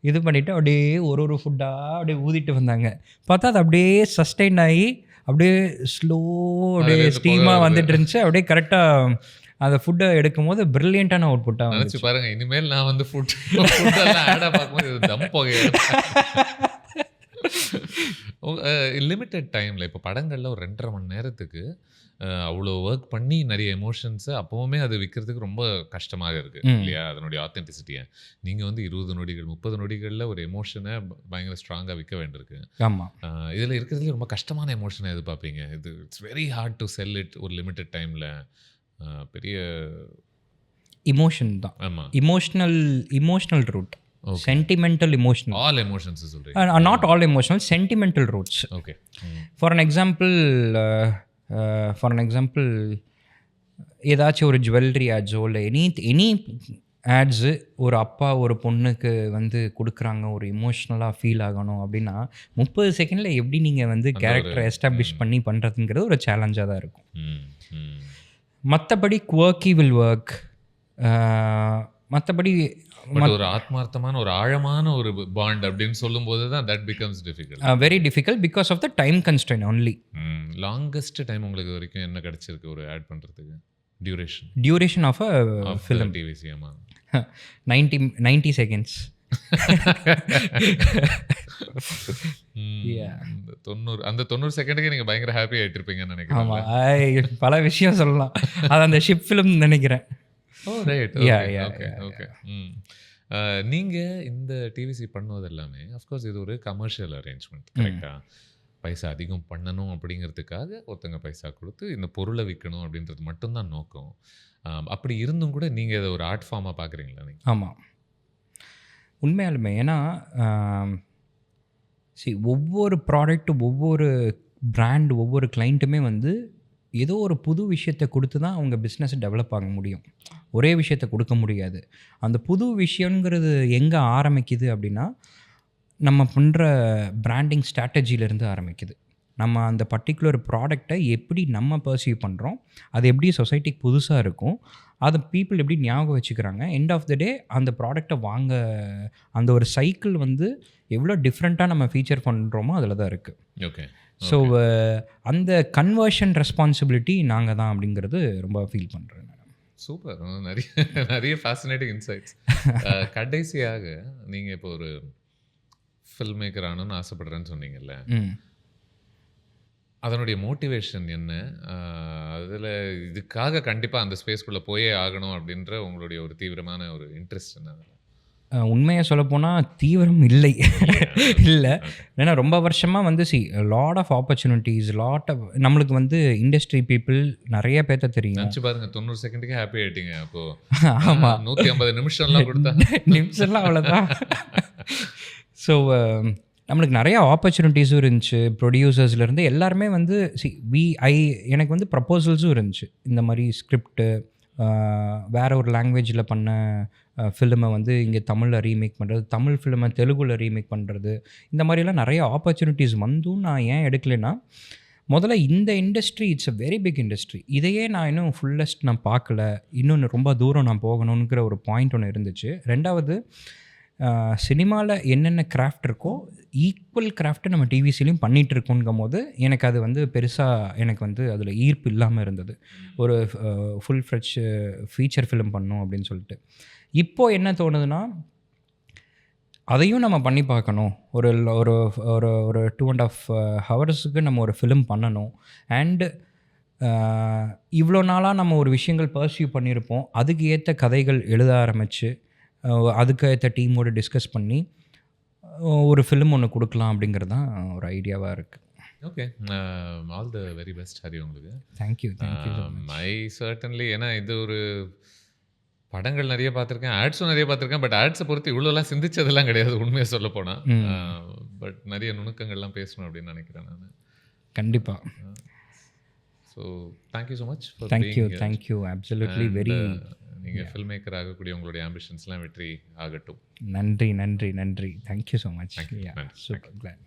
இது பண்ணிவிட்டு அப்படியே ஒரு ஃபுட்டாக அப்படியே ஊதிட்டு வந்தாங்க. பார்த்தா அது அப்படியே சஸ்டெயின் ஆகி அப்படியே ஸ்லோ அப்படியே ஸ்டீமாக வந்துட்டு இருந்துச்சு. அப்படியே கரெக்டாக அந்த ஃபுட்டை எடுக்கும் போது பிரில்லியண்டான அவுட்புட்டாக நினச்சி பாருங்க. இனிமேல் நான் வந்து ஃபுட் ஆடாக பார்க்கும்போது தம் போக லிமிட்டட் டைமில் இப்போ படங்களில் ஒரு 2.5 மணி நேரத்துக்கு அவ்வளோ ஒர்க் பண்ணி நிறைய எமோஷன்ஸை அப்போவுமே அது விற்கிறதுக்கு ரொம்ப கஷ்டமாக இருக்குது இல்லையா? அதனுடைய ஆத்தென்டிசிட்டியை நீங்கள் வந்து 20 நொடிகள் 30 நொடிகளில் ஒரு எமோஷனை பயங்கர ஸ்ட்ராங்காக விற்க வேண்டியிருக்கு. ஆமாம், இதில் இருக்கிறதுலே ரொம்ப கஷ்டமான எமோஷனை எதிர்பார்ப்பீங்க. இது it's very hard to sell it ஒரு லிமிட்டட் டைமில். பெரிய இமோஷன் தான். ஆமாம், emotional route, sentimental emotional. All emotions சொல்கிறீங்க? Not all emotional, sentimental routes. Okay. For an example ஏதாச்சும் ஒரு ஜுவல்லரி ஆட்ஸோ இல்லை எனி ஆட்ஸு ஒரு அப்பா ஒரு பொண்ணுக்கு வந்து கொடுக்குறாங்க, ஒரு இமோஷ்னலாக ஃபீல் ஆகணும் அப்படின்னா 30 செகண்டில் எப்படி நீங்கள் வந்து கேரக்டரை எஸ்டாப்ளிஷ் பண்ணி பண்ணுறதுங்கிறது ஒரு சேலஞ்சாக தான் இருக்கும். மற்றபடி குவர்க்கி வில் ஒர்க். மற்றபடி ஒரு ஆத்மார்த்தமான ஒரு ஆழமான ஒரு பாண்ட் அப்படின்னு சொல்லும்போது தான் that becomes difficult. Very difficult because of the time constraint only. Longest time உங்களுக்கு வரைக்கும் என்ன கிடைச்சிருக்கு ஒரு ஆட் பண்ணுறதுக்கு? Duration of a film TVC? ஆமாம், 90 செகண்ட்ஸ். 90. அந்த 90 செகண்டுக்கு நீங்கள் பயங்கர ஹாப்பி ஆகிட்டு இருப்பீங்கன்னு நினைக்கிறேன். ஆமாம், பல விஷயம் சொல்லலாம். அது அந்த ஷிப் ஃபிலிம் நினைக்கிறேன். ஓ ரைட். Okay okay. நீங்கள் இந்த டிவிசி பண்ணுவது எல்லாமே அஃப்கோர்ஸ் இது ஒரு கமர்ஷியல் அரேஞ்ச்மெண்ட் கரெக்டாக? பைசா அதிகம் பண்ணணும் அப்படிங்கிறதுக்காக ஒருத்தங்க பைசா கொடுத்து இந்த பொருளை விற்கணும் அப்படின்றது மட்டும்தான் நோக்கம். அப்படி இருந்தும் கூட நீங்கள் இதை ஒரு ஆர்ட் ஃபார்மாக பார்க்குறீங்களா நீங்கள்? ஆமாம், உண்மையாலுமே. ஏன்னா ஒவ்வொரு ப்ராடக்ட்டு, ஒவ்வொரு பிராண்ட், ஒவ்வொரு கிளைண்ட்டுமே வந்து ஏதோ ஒரு புது விஷயத்தை கொடுத்து தான் அவங்க பிஸ்னஸை டெவலப் ஆக முடியும். ஒரே விஷயத்தை கொடுக்க முடியாது. அந்த புது விஷயங்கிறது எங்கே ஆரம்பிக்குது அப்படின்னா நம்ம பண்ணுற பிராண்டிங் ஸ்ட்ராட்டஜியிலேருந்து ஆரம்பிக்குது. நம்ம அந்த பர்டிகுலர் ப்ராடக்டை எப்படி நம்ம பர்சீவ் பண்ணுறோம், அது எப்படி சொசைட்டிக்கு புதுசாக இருக்கும், அதை பீப்புள் எப்படி ஞாபகம் வச்சுக்கிறாங்க, எண்ட் ஆஃப் த டே அந்த ப்ராடக்டை வாங்க அந்த ஒரு சைக்கிள் வந்து எவ்வளோ டிஃப்ரெண்ட்டாக நம்ம ஃபீச்சர் பண்ணுறோமோ அதில் தான் இருக்குது. ஓகே. ஸோ அந்த கன்வர்ஷன் ரெஸ்பான்சிபிலிட்டி நாங்கள் தான் அப்படிங்கிறது ரொம்ப ஃபீல் பண்ணுறேன். சூப்பர். நிறைய ஃபேசினேட்டிங் இன்சைட்ஸ். கடைசியாக நீங்கள் இப்போ ஒரு ஃபில்ம் மேக்கர் ஆகணும்னு ஆசைப்படுறேன்னு சொன்னீங்கல்ல, அதனுடைய மோட்டிவேஷன் என்ன? அதில் இதுக்காக கண்டிப்பாக அந்த ஸ்பேஸ்க்குள்ளே போயே ஆகணும் அப்படின்ற உங்களுடைய ஒரு தீவிரமான ஒரு இன்ட்ரெஸ்ட் என்ன? உண்மையை சொல்லப்போனால் தீவிரம் இல்லை. இல்லை, ஏன்னா ரொம்ப வருஷமாக வந்து lot of opportunities, lot of நம்மளுக்கு வந்து இண்டஸ்ட்ரி பீப்புள் நிறைய பேர்த்த தெரியும். நினச்சி பாருங்க 90 செகண்டுக்கே ஹாப்பி ஆகிட்டீங்க. அப்போது ஆமாம், 150 நிமிஷம்லாம் கொடுத்தா நிமிஷம்லாம் அவ்வளோதான். ஸோ நம்மளுக்கு நிறைய ஆப்பர்ச்சுனிட்டிஸும் இருந்துச்சு. ப்ரொடியூசர்ஸ்லேருந்து எல்லாருமே வந்து எனக்கு வந்து ப்ரப்போசல்ஸும் இருந்துச்சு. இந்த மாதிரி ஸ்கிரிப்டு வேறு ஒரு லாங்குவேஜில் பண்ண ஃபிலிமை வந்து இங்கே தமிழில் ரீமேக் பண்ணுறது, தமிழ் ஃபிலிமை தெலுங்கில் ரீமேக் பண்ணுறது, இந்த மாதிரிலாம் நிறைய ஆப்பர்ச்சுனிட்டிஸ் வந்தும் நான் ஏன் எடுக்கலைன்னா, முதல்ல இந்த industry it's a very big industry. இதையே நான் இன்னும் ஃபுல்லஸ்ட் நான் பார்க்கல, இன்னொன்று ரொம்ப தூரம் நான் போகணுங்கிற ஒரு பாயிண்ட் ஒன்று இருந்துச்சு. ரெண்டாவது, சினிமாவில் என்னென்ன கிராஃப்ட் இருக்கோ ஈக்குவல் கிராஃப்ட்டை நம்ம டிவிசிலையும் பண்ணிகிட்டு இருக்கோங்கும் போது எனக்கு அது வந்து பெருசாக எனக்கு வந்து அதில் ஈர்ப்பு இல்லாமல் இருந்தது. ஒரு ஃபுல் ஃப்ரெஷ் ஃபீச்சர் ஃபிலிம் பண்ணணும் அப்படின்னு சொல்லிட்டு. இப்போது என்ன தோணுதுன்னா, அதையும் நம்ம பண்ணி பார்க்கணும். ஒரு ஒரு ஒரு ஒரு 2.5 ஹவர்ஸுக்கு நம்ம ஒரு ஃபிலிம் பண்ணணும். அண்டு இவ்வளோ நாளாக நம்ம ஒரு விஷயங்கள் பர்சியூ பண்ணியிருப்போம். அதுக்கு ஏற்ற கதைகள் எழுத ஆரம்பித்து அதுக்கு ஏற்ற டீமோடு டிஸ்கஸ் பண்ணி ஒரு ஃபிலிம் ஒன்று கொடுக்கலாம் அப்படிங்கிறது தான் ஒரு ஐடியாவாக இருக்குது. Okay, all the very best Hari உங்களுக்கு. தேங்க்யூ. ஐ சர்டன்லி, ஏன்னா இது ஒரு படங்கள் நிறைய பார்த்துருக்கேன், ஆட்ஸும் நிறைய பார்த்துருக்கேன். பட் ஆட்ஸை பொறுத்து இவ்வளோலாம் சிந்திச்சதெல்லாம் கிடையாது உண்மையை சொல்ல போனால். பட் நிறைய நுணுக்கங்கள்லாம் பேசணும் அப்படின்னு நினைக்கிறேன் நான். கண்டிப்பாக. So thank you so much. Thank you absolutely very. நீங்கள் ஃபில்ம் மேக்கர் ஆகக்கூடிய உங்களுடைய ஆம்பிஷன்ஸ்லாம் வெற்றி ஆகட்டும். நன்றி. Thank you so much. நன்றி. சூப்பர்.